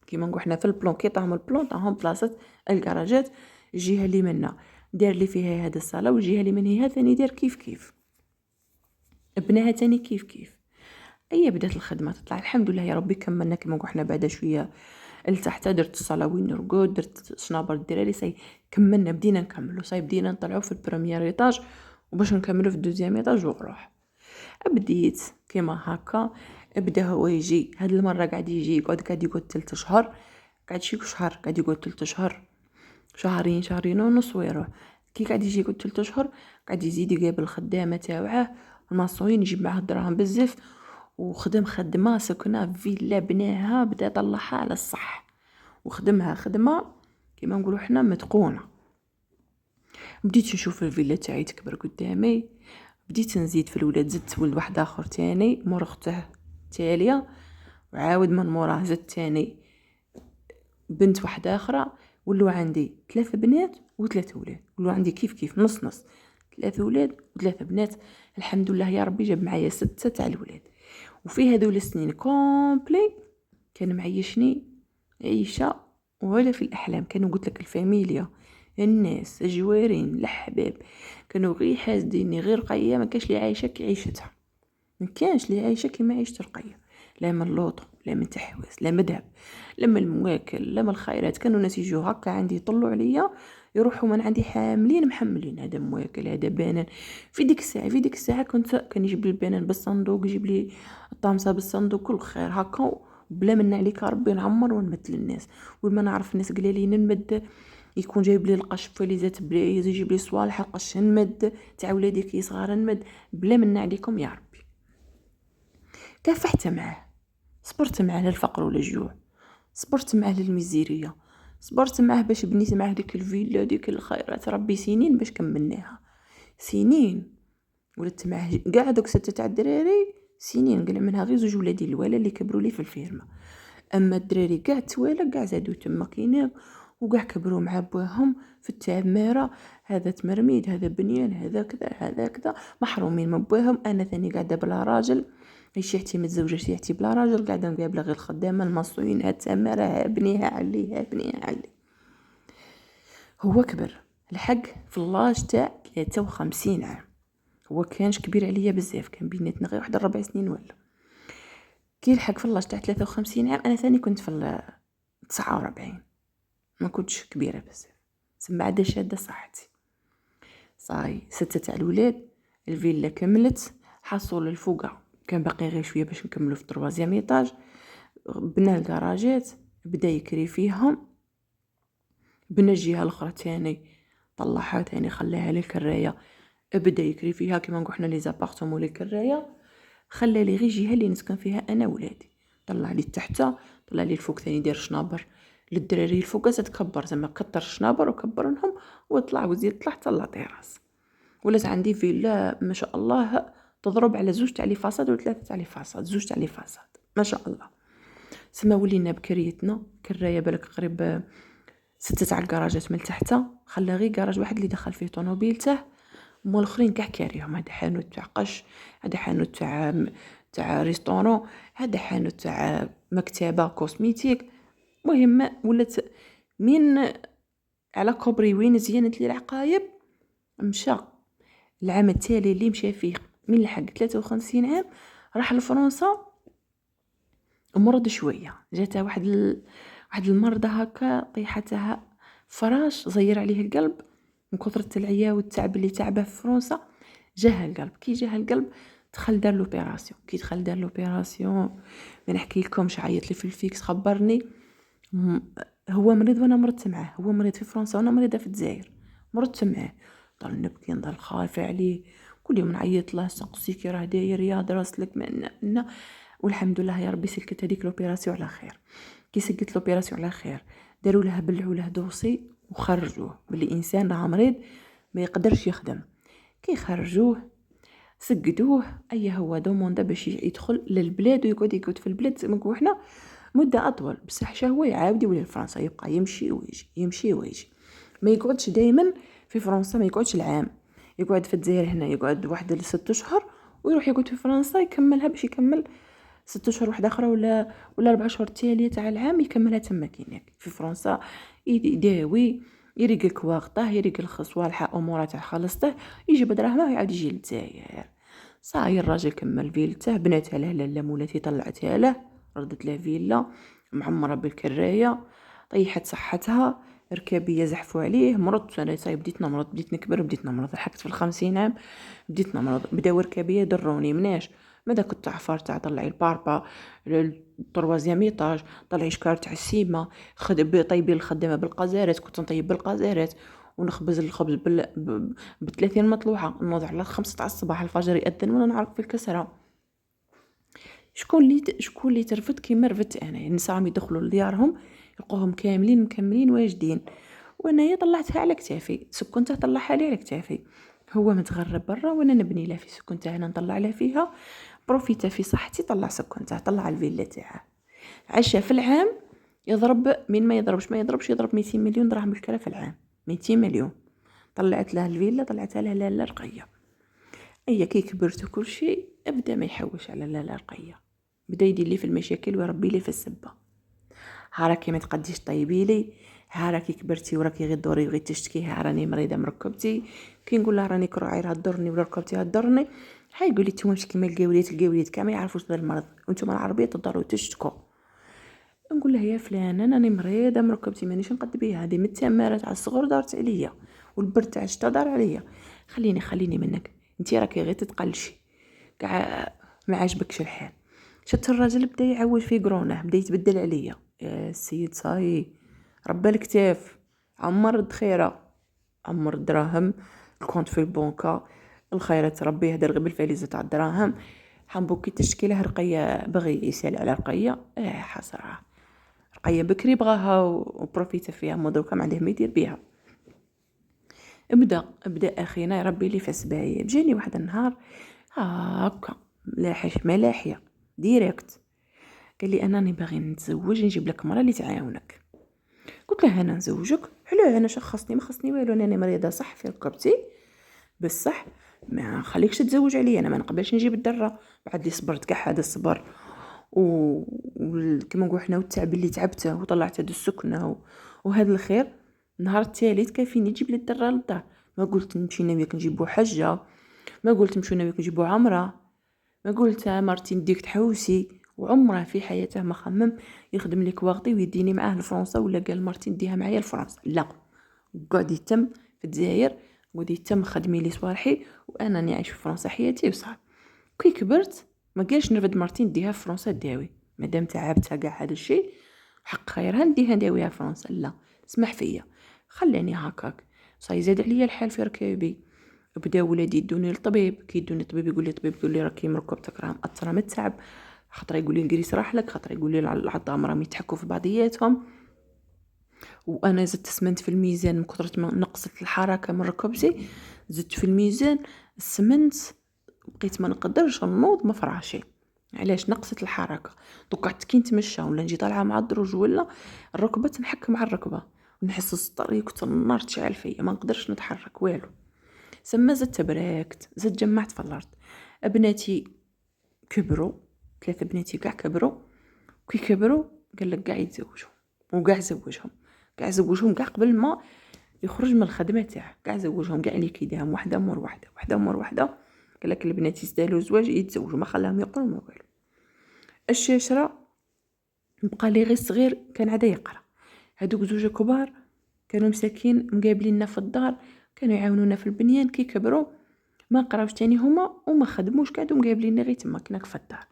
A: كيما نقول حنا في البلون كي طاهم البلون طاهم بلاصه الكراجات. الجهه اللي منا دار لي فيها هذا الصاله، والجهه اللي من هي ثاني دار كيف بناها ثاني كيف. اي بدات الخدمه تطلع الحمد لله يا ربي. كملنا كيما نقول حنا بعدا شويه لتحت، درت الصاله وين نرقد، درت شنابر الدراري، صاي كملنا بدينا نكملوا، صاي بدينا نطلعوا في البريمير ايطاج وباش نكملوا في الدوزيام ايطاج ونروح. بديت كيما هكا، بدا هو يجي هاد المره قاعد يجي قاعد يقعد 3 شهور، قاعد شي شهر قاعد يقعد 3 شهور، شهرين ونص ويروح. كي قاعد يجي يقعد 3 شهور قاعد يزيد يقابل الخدامه تاوعه المصوين، يجيب معاه الدراهم بزاف، وخدم خدمه سكنه في فيلا بناها بدا طلعها على الصح، وخدمها خدمه كيما نقولوا حنا متقونه. بديت نشوف الفيلا تاعي تكبر قدامي، بديت نزيد في الولاد، زدت ولد واحد اخر تاني مور اخته تاليه، وعاود من موراه زدت تاني بنت واحده اخرى، ولو عندي 3 بنات و3 ولاد، ولو عندي كيف نص 3 ولاد و3 بنات. الحمد لله يا ربي جاب معايا 6 تاع الولاد. وفي هذول السنين كومبلي كان معيشني عيشه ولا في الاحلام. كانوا قلت لك الفاميليا، الناس الجوارين الاحباب كانوا غير حاسديني غير رقيه، ما كاش لي عايشه كي عيشتها، ما كانش لي عايشه كيما عيشت رقيه، لا من لوطو لا من تحواس لا مذهب لا من المواكل لا من الخيرات. كانوا الناس يجوا هكا عندي يطلوا عليا يروحوا من عندي حاملين محملين، هذا مواكل هذا بانان. في ديك الساعه كان يجيب لي البانان بالصندوق، يجيب لي الطامسه بالصندوق، كل خير هكا بلا من عليك ربي نعمر ونمثل الناس. ولما نعرف الناس قليلين نمد، يكون جايب لي القش فليزات بلا يجيب لي صوالح القش نمد، تاع ولادي كي صغار نمد، بلا من عليكم يا ربي. كافحت معاه، صبرت معاه للفقر والجوع، صبرت معاه للميزيرية، صبرت معاه باش بنيت معاه ديك الفيلا ديك الخيرات. ربي سنين باش كملناها، سنين ولدت معاه كاع دوك 6 تاع الدراري، سنين قلع منها غير 2 ولادي الوالا اللي كبروا لي في الفيرما. اما الدراري كاع توالى كاع زادوا تما كاينين، وكاع كبروا مع بواهم في التعماره. هذا تمرميد، هذا بنيان، هذا كذا هذا كذا، محرومين من بواهم. انا ثاني قاعده بلا راجل، شيحتي متزوجه شيحتي بلا راجل، قاعده مقابله غير الخدامه المصوين، ها تماره ها بنيها علي ها بنيها علي. هو كبر الحق في اللاج تاع 53 عام، هو كانش كبير عليا بزاف، كان بيناتنا غير واحد 4 سنين ولا. كي لحق في اللاج تاع 53 عام انا ثاني كنت في 49، ما كنتش كبيره بزاف، سما عاد شاده صحتي. صاي 6 تاع الولاد، الفيلا كملت، حصول الفوقه كان باقي غير شويه باش نكملوا في التروازيام ايطاج. بنا الكراجات بدا يكري فيهم، بنا الجهه الاخرى تاني طلعها تاني خلاها للكرايه، بدا يكري فيها كيما نقول حنا لي زابارتمون لي كرايه. خلى لي غير جهه اللي نسكن فيها انا ولادي، طلع لي تحت طلع لي الفوق ثاني دير شنابر للدراري. الفوق تكبر زعما كتر شنابر وكبرنهم وطلع وزيد طلع طلع طراس. ولات عندي فيلا ما شاء الله تضرب على 2 تاع لي فاصاد و 3 تاع لي فاصاد، 2 تاع لي فاصاد ما شاء الله. سما ولينا بكريتنا كرايه بالك قريب 6 تاع الكراجات من تحت، خلى غير كراج واحد اللي دخل فيه طوموبيلته، مو الاخرين كاع كاريهم. هذا حانوت تاع قش، هذا حانوت تاع ريستورون، هذا حانوت تاع مكتبه كوسميتيك. مهم ولات من على كوبري وين زينت لي العقايب. مشى العام التالي اللي مشى فيه من لحق 53 عام راح لفرنسا، مرض شويه، جاتها واحد المرضى هكا طيحتها فراش زير عليه القلب من كثرة العيا والتعب اللي تعبه في فرنسا. جاه القلب، كي جاه القلب دخل دار لوبيراسيون. كي دخل دار لوبيراسيون ما نحكي لكمش، عيط لي في الفيكس خبرني. هو مريض وانا مرضت معاه، هو مريض في فرنسا وانا مريضه في الجزائر، مرضت معاه. ضل نبكي نضل خايفه عليه، كل يوم نعيط له سقسي كي راه داير يا دراسلك من والحمد لله يا ربي سلكت هذيك لوبيراسيون على خير. كي سكت لوبيراسيون على خير داروا لها بلعوا له دوسي وخرجوه باللي انسان راه مريض ما يقدرش يخدم. كي خرجوه سجدوه هو دوموندا باش يدخل للبلاد ويقعد في البلاد زي ما نقولوا حنا مده اطول، بصح شا هو يعاود يولي لفرنسا، يبقى يمشي ويجي يمشي ويجي، ما يقعدش دائما في فرنسا، ما يقعدش العام، يقعد في الجزائر هنا يقعد واحد ل6 اشهر ويروح يقعد في فرنسا يكملها باش يكمل 6 اشهر واحده اخرى ولا 4 اشهر التاليه تاع العام يكملها تما كيناك في فرنسا، يداوي يريق كواغطاه يريق صوالحه اموره تاع خلصته، يجيب دراهمه ويعاود يجي للجزائر. صاي الراجل كمل فيلته، بناتها له لاله مولاتي طلعتها له، ردت له فيلا معمره بالكرايه، طيحت صحتها، ركابيه زحفوا عليه، مرض. انا صاي بديت نمرض، بديت نكبر، بديت نمرض، لحقت في 50 عام بديت نمرض، بداو ركابيه يضروني مناش ماذا كنت عفار تاع طلعي الباربا التروازيام ايطاج، طلعي شكار تاع السيما، طيبي الخدامه بالقزارات، كنت نطيب بالقزارات ونخبز الخبز ب30 مطلوعه، نوض على 5 تاع الصباح الفجر يأذن وانا نعرق في الكسره. شكون اللي ترفد كيما رفدت انا؟ النساء عم يدخلوا لديارهم يلقوهم كاملين مكملين واجدين، وانا طلعتها على كتافي، سكنتها طلعها لي على كتافي، هو متغرب برا وانا نبني له في سكنته هنا نطلع له فيها، بروفيتا في صحتي طلع سكنته، طلع الفيلا تاعه، عشا في العام يضرب من ما يضربش يضرب 200 مليون درهم بالكلا في العام، 200 مليون. طلعت له الفيلا طلعتها له لاله رقيه. كي كبرت كل شيء ابدا ما يحوش على لاله رقيه، بدا يدير لي في المشاكل ويربي لي في السبه. هاراكي ما تقديش طيبي لي، هاراكي كبرتي وراكي غير دوري غير تشتكي، ها راني مريضه مركبتي، كي نقول لها راني كروعي راه تضرني ولا ركبتي هتضرني، هاي يقول لي نتوما مش كيما القاوليات كاع ما يعرفوش غير المرض، وانتم العربيه تضروا تشتكوا. نقول لها يا فلانه راني مريضه مركبتي مانيش نقد بيها، هذه متماره تاع الصغر دارت عليا والبرد تاع الشتا دار عليا، خليني منك انتي راكي غير تتقلشي كاع ما عاجبكش الحال. شفت الراجل بدا يعوج في قرونه، بدا يتبدل عليا، يا السيد صاي ربى الكتاف، عمر الدخيره، عمر الدراهم، الكونت في البنكه، الخيرات ربي هذا الغبل بالفاليزه تاع الدراهم، حنبوكي تشكيله رقيه بغي يسال على رقيه، حسره رقيه بكري بغاها وبروفيتا فيها، ما دوكا ما عنده ما يدير بيها. ابدا اخينا يربي لي في سبايب. جاني واحد النهار هكا لاحش ملاحيه ديريكت، قال لي انني باغي نتزوج، نجيب لك مرا اللي تعاونك. قلت له انا نزوجك؟ حلو، انا شخصني ما خصني والو، انا مريضه صح في ركبتي بصح ما خليكش تتزوج عليا، انا ما نقبلش نجيب الدره بعد لي صبرت كاع هذا الصبر وكما نقول حنا والتعب اللي تعبته وطلعت هذا السكنه وهذا الخير. النهار الثالث كافيني تجيب لي الدره للدار، ما قلت نمشي نبيك نجيبو حجه، ما قلت نمشيو نبيك نجيبو عمره، ما قلت مرتي نديك تحوسي، وعمره في حياته ما خمم يخدم لي كواغطي ويديني معاه لفرنسا، ولا قال مرتي نديها معايا لفرنسا، لا قعد يتم في الجزائر، قعد يتم خدمي لي صوالحي وانا نعيش في فرنسا حياتي بصح. كي كبرت ما قالش نرفد مرتي نديها في فرنسا داوي، مادام تعبتها كاع هذا الشيء حق خيرها نديها نداويها في فرنسا، لا اسمح فيا خليني هكاك. صاي زاد عليا الحال في ركابي، بدا ولادي يدوني للطبيب، كي يدوني الطبيب يقول لي راكي مركبتك راه مأثره من التعب، خاطر يقول لي نقريس راح لك، خاطر يقول لي العظام راهم يتحكوا في بعضياتهم، وانا زدت سمنت في الميزان من كثرة ما نقصت الحركه من ركبتي، زدت في الميزان السمنت، بقيت ما نقدرش نوض من فراشي، علاش نقصت الحركه. دوك قعدت كي نتمشى ولا نجي طالعه مع الدروج ولا الركبه تنحك مع الركبه ونحس السطر كنت النار تشعل فيا، ما نقدرش نتحرك والو. سما زدت تبركت، زدت جمعت في الارض. ابناتي كبروا، 3 بناتي كاع كبروا، كي كبروا قال لك كاع يتزوجوا، وكاع زوجهم كاع قبل ما يخرج من الخدمه تاعه، كاع زوجهم كاع اللي كيداهم وحده مور وحده، قال لك البنات يستاهلوا زواج يتزوجوا، ما خلاهم يقروا ما والو. الشاشره بقى لي غير صغير كان عاد يقرا، هذوك زوج كبار كانوا مساكين مقابليننا في الدار، كانوا يعاونونا في البنيان، كي كبروا ما قراوش تاني هما وما خدموش، قعدوا مقابليننا غير تما كناك في الدار.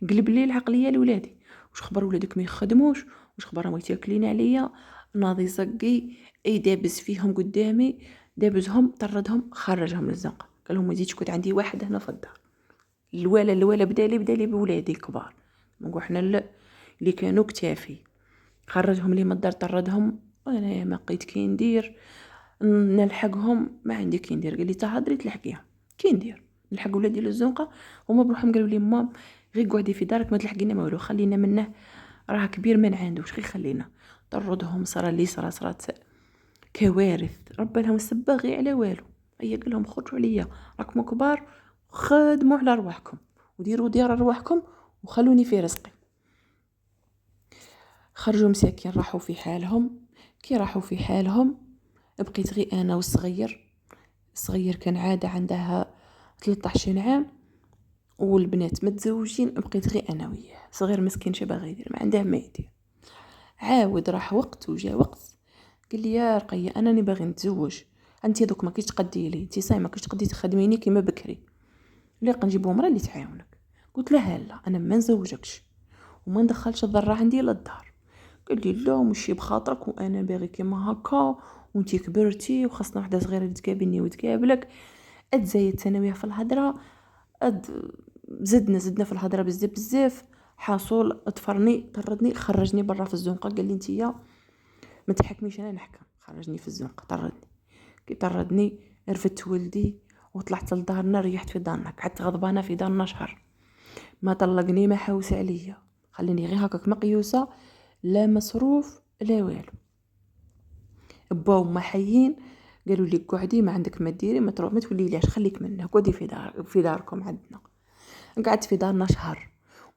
A: قلب لي العقليه لولادي، واش خبر ولادك ما يخدموش، واش خبر ما يتاكلين عليا، ناضي زقي اي دابز فيهم قدامي، دابزهم طردهم خرجهم للزنقه، قال لهم يزيد شكون عندي واحد هنا في الدار. الوالا بدا لي بولادي الكبار، نقول حنا اللي كانوا كتافي. خرجهم لي من الدار، طردهم، وانا ما لقيت كي ندير نلحقهم، ما عندي كي ندير. قال لي تهضري تلحقيها، كي ندير نلحق ولادي للزنقه. هما بروحهم قالوا لي مام غير قعدي في دارك ما تلحقينا ما والو، خلينا منه راه كبير من عندوش، غير خلينا. طردهم، صرا لي صرات كوارث، ربى لهم السبه غير على والو. هي قال لهم خرجوا عليا، راكم كبار، خدموا على رواحكم وديروا ديار رواحكم وخلوني في رزقي. خرجوا مساكين راحوا في حالهم. كي راحوا في حالهم بقيت غير انا والصغير. الصغير كان عاده عندها 13 عام والبنات متزوجين، بقيت غير انا وياه. صغير مسكين باغي يدير، ما عنده ما يدير. عاود راح وقت وجا وقت، قال لي يا رقيه انا باغي نتزوج، انت دوك ما كيش تقدي لي، انت صاي ما كيش تقدي تخدميني كيما بكري، لا نجيبو مرا اللي تعاونك. قلت له لا انا ما نزوجكش وما ندخلش الضره عندي للدار. قال لي لا مشي بخاطرك، وانا باغي كيما هكا، وانتي كبرتي وخاصنا وحده صغيره اللي تقابلني وتقابلك. اتزايد ثانويه في الهضره، زدنا في الهضره بزاف. حاصل طفرني، طردني، خرجني برا في الزنقه. قال لي انتيا ما تحكميش انا نحكم. خرجني في الزنقه، طردني. كي طردني رفدت ولدي وطلعت لدارنا، ريحت في دارنا، قعدت غضبانه في دارنا شهر. ما طلقني، ما حوس عليا، خليني غير هكاك مقيوسه، لا مصروف لا والو. با وما حيين قالوا لي قعدي ما عندك ما ديري، ما تروح ما توليلاش، خليك منه، قعدي في داركم عندنا. قعدت في دارنا شهر،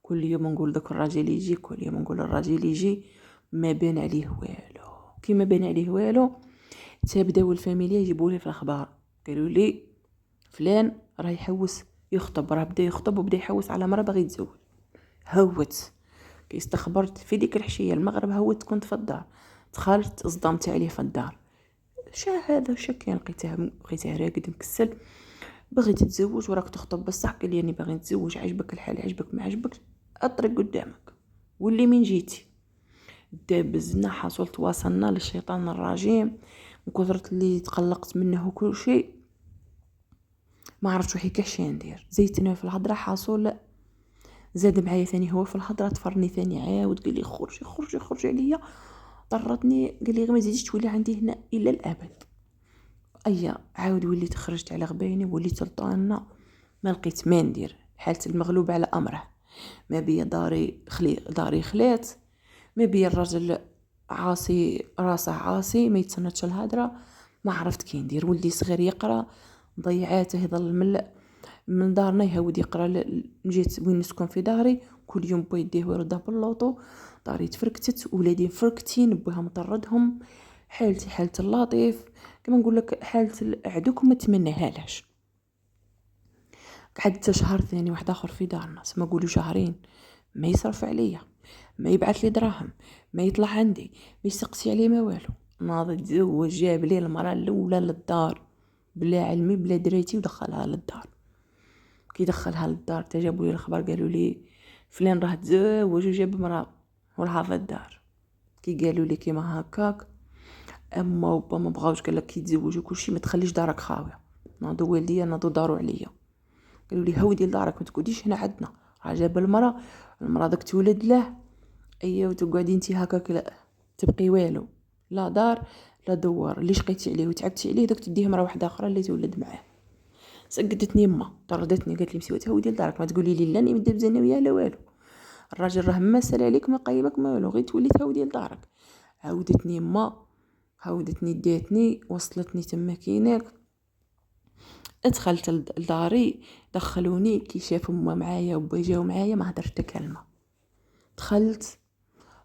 A: كل يوم نقول ذاك الراجل يجي، كل يوم نقول الراجل يجي، ما بان عليه والو. كي ما بان عليه والو تبداو الفاميليا يجيبوا لي في الاخبار، قالوا لي فلان راه يحوس يخطب، راه بدا يخطب وبدا يحوس على مرا باغي يتزوج. هوت كي استخبرت في ديك العشيه المغرب، هوت كنت في الدار، دخلت صدمت عليه في الدار. هذا كان لقيته راقد مكسل، باغي تتزوج وراك تخطب بصح. قال لي اني باغي نتزوج، عجبك الحال عجبك ما عجبك اطرق قدامك واللي من جيتي. دابزنا حصلت وصلنا للشيطان الرجيم، من كثرت اللي تقلقت منه وكل شيء ما عرفتش وحي كاش ندير. زيتنا في الهضره حاصل زاد معايا ثاني هو في الهضره، تفرني ثاني عاود قال لي خرج عليا، طردني. قال لي ما تزيدش تولي عندي هنا الا الابد. عاود وليت خرجت على غبايني، وليت لطانه، ما لقيت ما ندير. حالة المغلوب على امره، ما بيا داري خلات، ما بيا الرجل عاصي راسه عاصي ما يتسنتش الهضره. ما عرفت كي ندير. ولدي صغير يقرا، ضيعاته يظل من دارنا يهود يقرا. جيت وين نسكن في داري، كل يوم بيديه ويرده باللوطو، داري تفركتت، ولادي مفركتين، بوها مطردهم. حالتي حالة اللطيف، كما نقول لك حالة العدوك ما تمناهالاش. قعدت شهر ثاني واحد اخر في دارنا، ما نقولوا شهرين، ما يصرف عليا، ما يبعث لي دراهم، ما يطلع عندي، ما يسقسي عليه ما والو. ناض تزوج، جاب لي المراه الاولى للدار بلا علمي بلا دريتي ودخلها للدار. كي دخلها للدار تجابوا لي الخبر، قالوا لي فلان راه تزوج وجاب مراه وراها في الدار. كي قالوا لي كيما هكاك، اما وبا ما بغاوش، قال لك كي تزوج وكلشي ما تخليش دارك خاويه. ناضوا والديا ناضوا داروا عليا، قالوا لي هودي لدارك ما تقعديش هنا عندنا، راه جاب المراه داك تولد له، وتقعدي انتي هكاك لا تبقي والو، لا دار لا دوار. اللي شقيتي عليه وتعبتي عليه داك تديه مرا واحده اخرى اللي تولد معاه. سقدتني ما طردتني، قالت لي مسيوتها ودي لدارك ما تقولي لي لا مدبزه انا وياه لا والو، الراجل راه ما سال عليك ما قيمك ما والو، غير تولي تهودي لدارك. عاودتني ما عاودتني داتني وصلتني تما كيناك. ادخلت لداري، دخلوني كي شافوا ما معايا وبا جاو معايا ما هدرت حتى كلمه. دخلت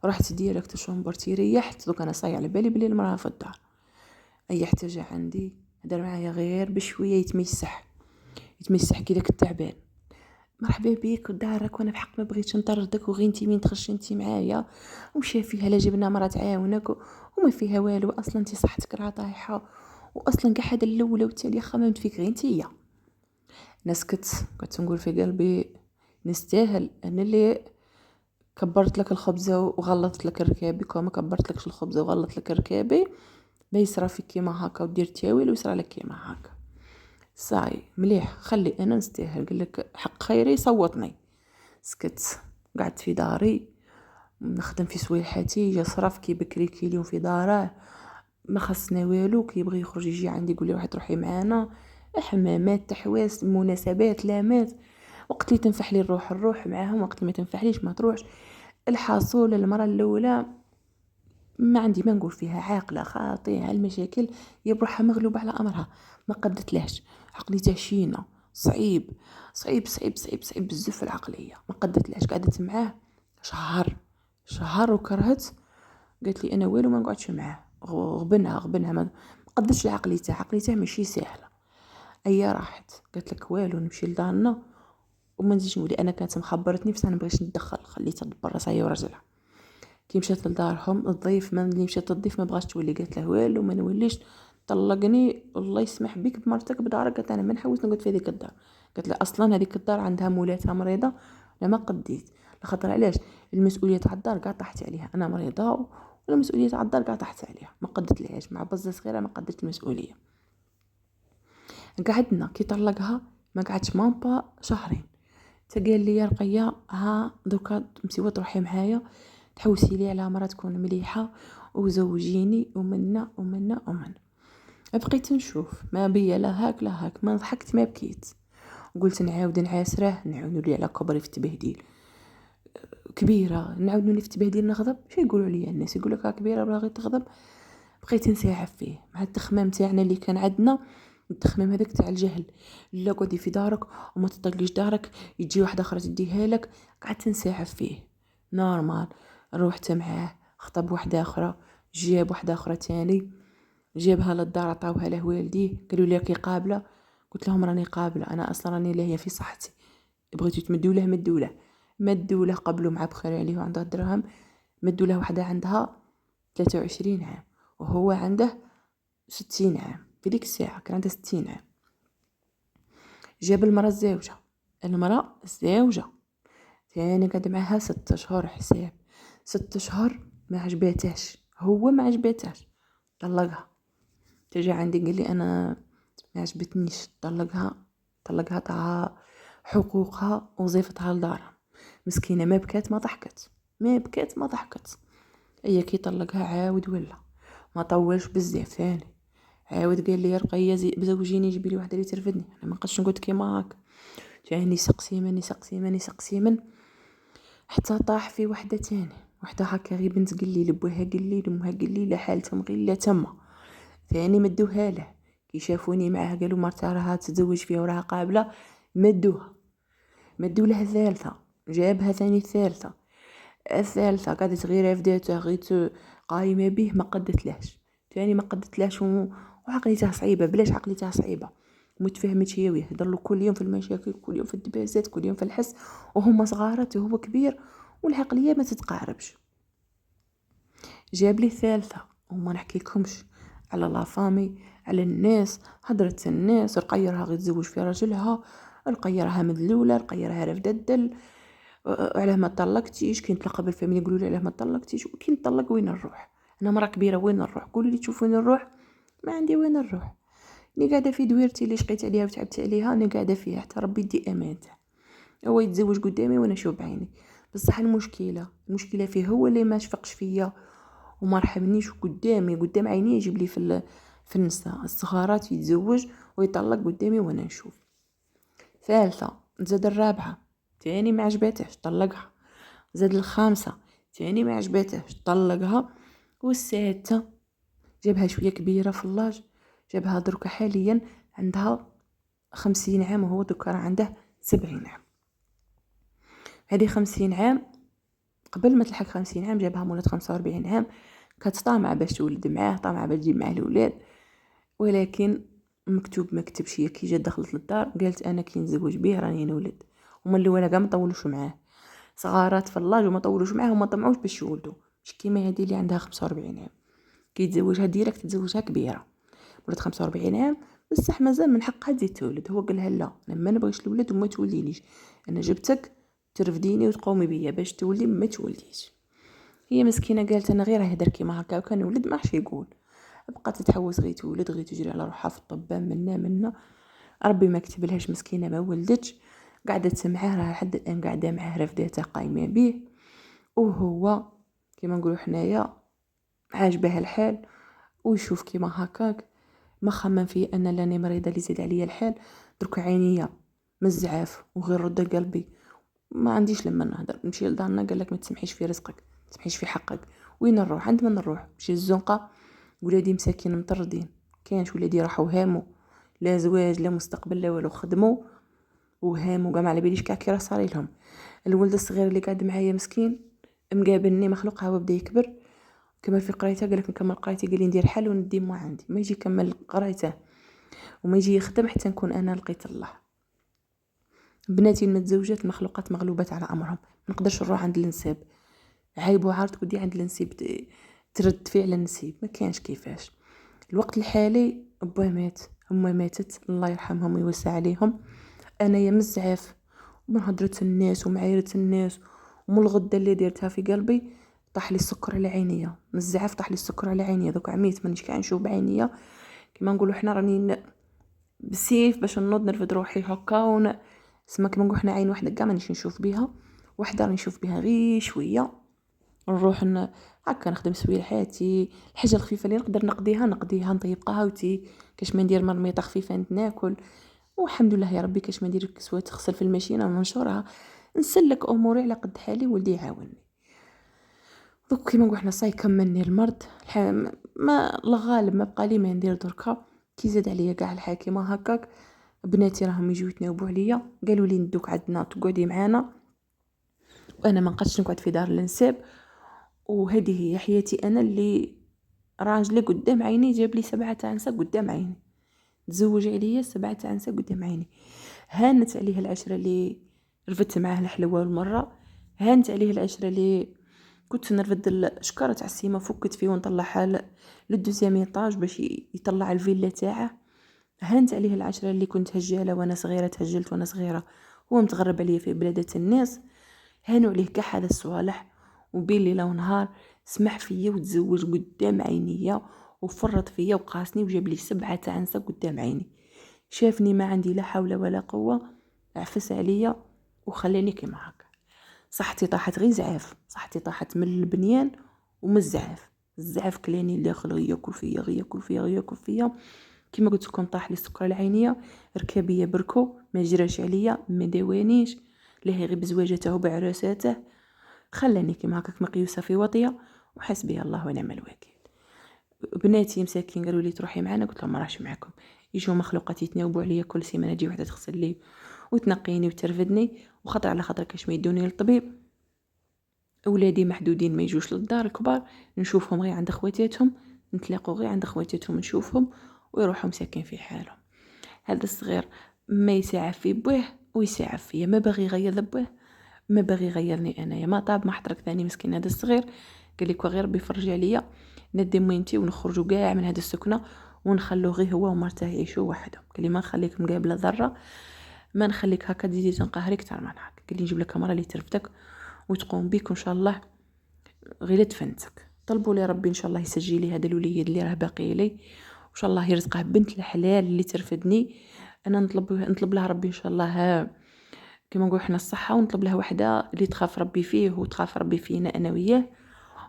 A: رحت ديريكت شومبرتي ريحت. دوك انا صايع على بالي بلي المراه في الدار. اي حتى عندي هدر معايا غير بشويه، يتمسح كي داك التعبان، مرحبا بيك ودارك وانا بحق ما بغيتش نطردك وغير انتي مين تخشي انتي معايا ومشى فيها لا جبنا مرة تعاونك وما فيها والو، اصلا انتي صحتك راه طايحه، واصلا كاع هذا الاولى والثانيه خممت فيك غير انتيا. نسكت، كنت نقول في قلبي نستاهل انا اللي كبرت لك الخبزه وغلطت لك ركابي، كما كبرت لكش الخبزه وغلطت لك ركابي ما يصرى فيك كيما هكا ودير تاويل ويصرى لك كيما هكا. صاي مليح، خلي انا نستاهل، قال لك حق خيري صوتني. سكت، قعدت في داري نخدم في سويلحاتي. جا صرف كي بكري كي اليوم في داره، ما خصنا والو. كي يبغي يخرج يجي عندي يقول لي روحي تروحي معانا، حمامات تحواس مناسبات لامات. وقت اللي تنفح لي نروح معاهم، وقت اللي ما تنفحليش ما تروحش. الحاصل المرة الاولى ما عندي ما نقول فيها، عاقله خاطئه المشاكل، هي بروحها مغلوبه على امرها، ما قدتلاش. عقليتها شينه، صعيب صعيب صعيب صعيب صعيب بزاف العقليه، ما قدتلاش. قعدت معاه شهر وكرهت. قالت لي انا والو ما نقعدش معاه، غبنها ما قدتش عقليتها ماشي سهله. اي راحت قالت لك والو نمشي لدارنا وما نزيدش نقولي انا كانت مخبرتني بس انا مبغيتش ندخل، خليتها تدبر راسها هي وراجلها. كي مشات لدارهم الضيف، ما اللي مشات الضيف ما بغاش تولي، قالت له والو ما نوليش، طلقني الله يسمح بك بمرتك بدارك. قالت انا ما نحوس نقعد في هذيك الدار. قالت له اصلا هذيك الدار عندها مولاتها مريضه، انا ما قديت. لخاطر علاش؟ المسؤوليه تاع الدار كاع طاحت عليها، انا مريضه والمسؤوليه تاع الدار كاع طاحت عليها، ما قدت لهاش مع بزه صغيره، ما قدت المسؤوليه. قعدنا كي طلقها ما قعدش مامبا شهرين، تقال لي يا رقيه ها دوكا مسيوه تروحي معايا تحوسي لي على مرة تكون مليحة وزوجيني ومنا ومنا ومنا. بقيت نشوف ما بيا لا هاك لا هاك، ما ضحكت ما بكيت. قلت نعاود نعاسره، نعاود نولي على كبري في التبهديل كبيره، نعاود نولي في التبهديل نغضب. شي يقولوا لي الناس؟ يقول لك كبيره باغي تغضب. بقيت نساعف فيه مع التخمام تاعنا اللي كان عندنا، التخمام هذاك تاع الجهل. لا قعدي في دارك وما تطلقيش دارك، يجي واحده اخرى تديها لك. قعدت نساعف فيه نورمال. روحت معاه، خطب واحده اخرى، جاب واحده اخرى تاني، جابها للدار عطاوها له والديه. قالوا لي راكي قابله؟ قلت لهم راني قابله، انا اصلا راني لاهيه في صحتي. بغيتو تمدوا له مدوا له قبلوا مع بخير عليه وعندها الدرهم. مدوا له واحده عندها 23 عام وهو عنده 60 عام، في ديك الساعة كان عنده 60 عام. جاب المرأة الزوجة ثاني قعد معها 6 شهور حساب. 6 شهور ما عجباتهش، هو ما عجباتهش، طلقها. تجي عندي قال لي انا ما عجبتنيش، طلقها تاع حقوقها وظيفتها لدارها. مسكينة ما بكات ما ضحكت. هي كي طلقها عاود ولا ما طولش بزاف ثاني، عاود قال لي يا رقيه بزوجيني جيبي لي واحده اللي ترفدني. انا ما نقدرش نقول كيما هاك، جاني سقسي من حتى طاح في واحده تاني، واحده هكا غير بنت قليل، بوها قليل امها قليله، حالتهم غير لا تما. ثاني مدوها له، كي شافوني معاه قالوا مرتا راها تتزوج فيها وراها قابله، مدوا لها ثالثه، جابها ثاني الثالثه قعدت غير رفدته غير قايمه به، ما قدتلاش ثاني ما قدتلاش. وعقليتها صعيبه، بلاش عقليتها صعيبه، متفهمتش هي وياه، يضلوا كل يوم في المشاكل، كل يوم في الدبازات، كل يوم في الحس، وهم صغارات وهو كبير والعقليه ما تتقاربش. جاب لي الثالثه وما نحكي لكمش على لافامي، على الناس، هضرت الناس. رقيرها غير تزوج في راجلها، رقيرها مذلوله، رقيرها رفدة الدل. علاه ما طلقتيش؟ كي نتلاقى بالفاميليا يقولوا لي علاه ما طلقتيش؟ كي نطلق وين نروح؟ انا مرا كبيره وين نروح؟ قولوا لي تشوفوا وين نروح؟ ما عندي وين نروح. ني قاعده في دويرتي اللي شقيت عليها وتعبت عليها، انا قاعده فيها حتى ربي يدي امانته. هو يتزوج قدامي وانا نشوف بعيني، بصح المشكله فيه هو اللي ما شفقش فيا وما رحمنيش قدام عيني، يجيب لي في النساء الصغارات يتزوج ويطلق قدامي وانا نشوف. ثالثه زاد الرابعه تاني ما عجباتهش، طلقها. زاد الخامسه تاني ما عجباتهش، طلقها. والسادسه جابها شويه كبيره في اللاج، جابها دركا حاليا عندها 50 عام وهو دركا عنده 70 عام. هذه 50 عام، قبل ما تلحق 50 عام جابها مولات 45 عام. كانت طامعة باش تولد معاه، طامعة باش تجيب معاه الأولاد، ولكن مكتوب ما كتبش. هي كي جات دخلت للدار قالت انا كي نتزوج بيه راني نولد. ومن الاول كاع ما طولوش معاه، صغارات في اللاج وما طولوش معاه وما طمعوش باش يولدوا، مش كيما هذه اللي عندها 45 عام كي تزوجها ديريكت، تزوجها كبيره ولات 45 عام. بصح مازال من حقها تزيد تولد. هو قالها لا انا ما نبغيش الولد وما توليليش، انا جبتك ترفديني وتقومي بيا باش تولدي ما تولديش. هي مسكينه قالت انا غير هدر كيما هكا وكان ولد ما حش يقول. بقات تتحوس غير تولد، غير تجري على روحها في الطبان منا ربي ما كتبلهاش مسكينه ما ولدتش، قعدت معاه راه لحد الان قاعده معاه رفداتها قايمه به، وهو كيما نقولوا حنايا عاجبها الحال ويشوف كيما هكاك. ما خمم فيه ان لاني مريضه اللي زيد عليا الحال، درك عينيا مزعاف وغير رد قلبي ما عنديش لما نهضر. نمشي لدارنا قال لك ما تسمحيش في رزقك، ما تسمحيش في حقك. وين نروح؟ عند من نروح؟ نمشي للزنقه؟ ولادي مساكين مطردين، كاينش ولادي راحوا هاموا، لا زواج لا مستقبل لا والو، خدموا وهاموا كاع ما على باليش كاع كي راه صاري لهم. الولد الصغير اللي قاعد معايا مسكين مقابلني مخلوق هو بدا يكبر، كمل في قرايته، قال لك نكمل قرايتي، قال لي ندير حل وندي مو عندي، ما يجي يكمل قرايته وما يجي يخدم حتى نكون انا لقيت الله. بناتي المتزوجات المخلوقات مغلوبات على امرهم، ما نقدرش نروح عند النساب، عيب وعار تودي عند النسيب ترد فعل النسيب، ما كانش كيفاش. الوقت الحالي ابوه مات، امه ماتت، الله يرحمهم ويوسع عليهم. انا يا مزعاف ومن هضرة الناس ومعايرة الناس ومن الغدة اللي ديرتها في قلبي طاح لي السكر على عينيا، مزعاف طاح لي السكر على عينيا. دوك عميت مانيش كاع نشوف بعينيا كيما نقولوا حنا، راني بسيف باش نوض نرفد روحي هكا سما كيما نقولوا حنا عين واحده كاع مانيش نشوف بها، واحده راني نشوف بها غير شويه. نروح هكا نخدم سويل حياتي، الحاجه الخفيفه اللي نقدر نقضيها نطيب قهوتي، كاش ما ندير مرميطه خفيفه ناكل، والحمد لله يا ربي كاش ما ندير كسوه تغسل في الماشينه وننشرها، نسلك اموري على قد حالي، ولدي يعاونني. دوك كيما نقول حنا صاي كملني المرض ما الغالب ما بقى لي ما ندير دركا. كي زاد عليا كاع الحاكمه هكاك، بناتي راهم يجيو يتناوبوا عليا، قالوا لي ندوك عندنا تقعدي معانا، وانا ما نقدش نقعد في دار النساب، وهذه هي حياتي انا. اللي راجلي قدام عيني جاب لي 7 عنسه قدام عيني، تزوج عليا 7 عنسه قدام عيني، هانت عليه العشره اللي رفدت معاه الحلوه والمره، هانت عليه العشره اللي كنت نرفد الشكاره تاع السيما فكت فيه ونطلعها للدوزيام ايطاج باش يطلع الفيلا تاعه، هانت عليه العشره اللي كنت هجاله وانا صغيره، تهجلت وانا صغيره هو متغرب عليا في بلادة الناس، هانوا عليه كاع هذا الصوالح، وبين ليله ونهار سمح فيا وتزوج قدام عينيا وفرط فيا وقاسني وجاب لي 7 عنسه قدام عيني، شافني ما عندي لا حول ولا قوه، عفس عليا وخلاني كيما هكا. صحتي طاحت غير زعاف، صحتي طاحت من البنيان ومن الزعاف، الزعاف كلاني داخل غير ياكل فيا غير ياكل فيا غير ياكل فيا. كيما قلت لكم طاح لي السكر العينيه، ركابيه بركو ما جراش عليا ما داوانيش، لا غير بزواجته وبعراساته، خلاني كيما هكاك مقيوسه في وطيه، وحسبي الله ونعم الوكيل. بناتي مساكين قالوا لي تروحي معنا، قلت لهم ما راحش معكم، يجوا مخلوقات يتناوبوا عليا كل سيمانه تجي وحده تغسل لي وتنقيني وترفدني، وخطر على خاطر كاش ما يدوني للطبيب. اولادي محدودين ما يجوش للدار الكبار، نشوفهم غير عند خواتاتهم، نتلاقوا غير عند خواتاتهم نشوفهم ويروحوا مساكين في حالهم. هذا الصغير ما يساعف في بوه ويساعف فيا، ما باغي يغير بوه ما باغي يغيرني انايا، ما طاب ما حضرك ثاني مسكين هذا الصغير. قال لك غير ربي يفرج عليا ندي موينتي ونخرجوا كاع من هذه السكنه ونخلوه غير هو ومرته يعيشوا وحدهم. قال لي ما نخليك مقابله ذره، ما نخليك هكا تزيدي تنقهري اكثر من هكا، قال لي نجيب لك مرة اللي ترفدك وتقوم بيك وان شاء الله غير تفنتك. طلبوا لي ربي ان شاء الله يسجل لي هذا الوليد اللي راه باقي لي، وان شاء الله يرزقه بنت الحلال اللي ترفدني. انا نطلب لها ربي ان شاء الله كما نقول احنا الصحه، ونطلب لها وحده اللي تخاف ربي فيه وتخاف ربي فينا انا وياه،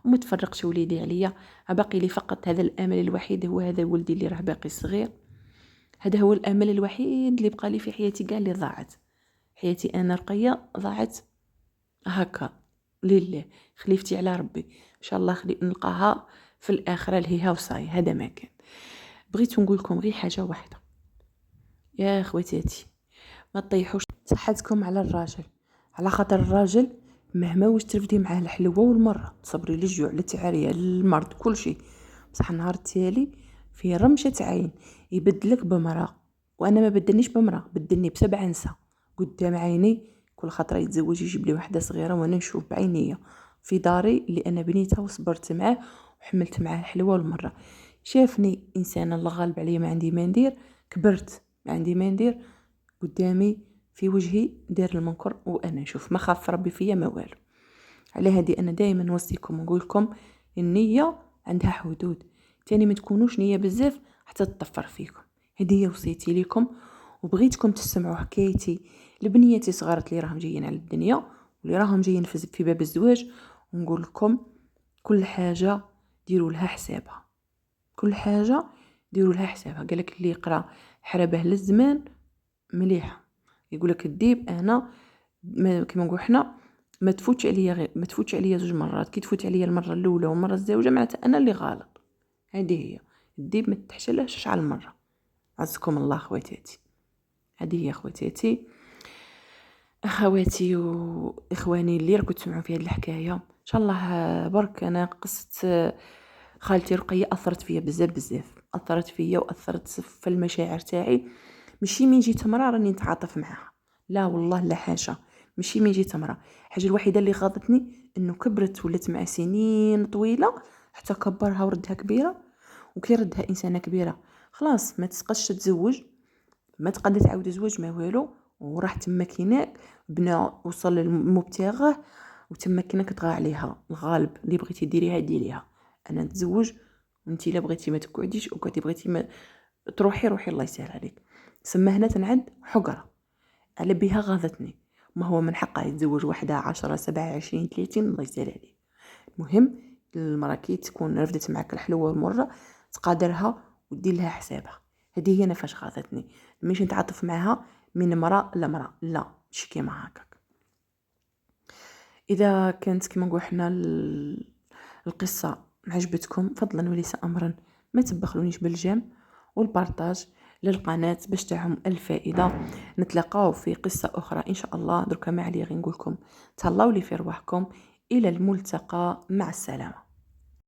A: وما تفرقش وليدي عليا. باقي لي فقط هذا الامل الوحيد، هو هذا ولدي اللي راه باقي صغير، هذا هو الامل الوحيد اللي بقى لي في حياتي كاع اللي ضاعت. حياتي انا رقيه ضاعت هكا لله، خليفتي على ربي ان شاء الله نلقاها في الاخره الهيها وصاي. هذا ما كان بغيت نقول لكم غير حاجه واحده يا اخواتاتي، ما تطيحوش صحتكم على الراجل، على خاطر الراجل مهما واش ترفدي معاه الحلوه والمره، تصبري للجوع للتعاريه للمرض كل شيء، بصح النهار التالي في رمشه عين يبدلك بمراه. وانا ما بدلنيش بمراه، بدلني ب7 نساء قدام عيني، كل خطره يتزوج يجيب لي واحده صغيره وانا نشوف بعينيا في داري اللي انا بنيتها وصبرت معاه وحملت معاه الحلوه والمره. شافني انسان الله غالب عليا ما عندي ما ندير، كبرت ما عندي ما ندير، قدامي في وجهي دير المنكر وانا نشوف، ما خاف ربي فيا ما والو. على هذه انا دائما نوصيكم ونقول لكم النيه عندها حدود، تاني ما تكونوش نيه بزاف حتى تطفر فيكم. هذه هي وصيتي لكم، وبغيتكم تسمعوا حكايتي لبنياتي صغارت اللي راهم جايين على الدنيا واللي راهم جايين في باب الزواج، ونقول لكم كل حاجه ديروا لها حسابها، كل حاجه ديروا لها حسابها. قالك اللي يقرا حربه للزمان مليحه، يقولك الديب انا كيما نقول حنا ما تفوتش عليا زوج مرات، كي تفوت عليا المره الاولى والمره الزوجه معناتها انا اللي غلط. هذه هي الديب، ما تحشلهش شحال مره. عزكم الله خواتاتي، هذه هي خواتاتي اخواتي واخواني اللي راكم تسمعوا في هذه الحكايه. ان شاء الله برك انا قصه خالتي رقيه اثرت فيا بزاف، اثرت فيا واثرت في المشاعر تاعي. ماشي من جيت مرة راني نتعاطف معاها، لا والله لا حاشا، ماشي من جيت مرة. الحاجه الوحيده اللي غاضتني انه كبرت ولات مع سنين طويله حتى كبرها وردها كبيره، وكي ردها انسانه كبيره خلاص ما تسقش تتزوج، ما تقدر تعاود زواج ما والو، وراح تما كيناك بنا وصل للمبتغى وتما كيناك تغى عليها الغالب. اللي بغيتي ديريها ديريها، انا نتزوج وانتي لا بغيتي ما تقعديش، وكنتي بغيتي ما روحي الله يسهل عليك. سما هنا تنعد حقره على بها غاضتني، ما هو من حقها يتزوج واحدة 10 7 20 30 الله يسهل عليه. المهم المرأة كي تكون رفدت معك الحلوة والمرة تقادرها ودير لها حسابها. هذه هي نفاش غاضتني، مش نتعاطف معها من مرأة لمرأة، لا مش كيما هكاك. اذا كانت كيما نقول حنا القصة عجبتكم فضلا وليس امرا ما تبخلونيش بالجيم والبارطاج للقناة باش تعم الفائدة. نتلاقاو في قصة أخرى إن شاء الله. دركا ما علي غير نقولكم تهلاو لي في رواحكم، إلى الملتقى، مع السلامة.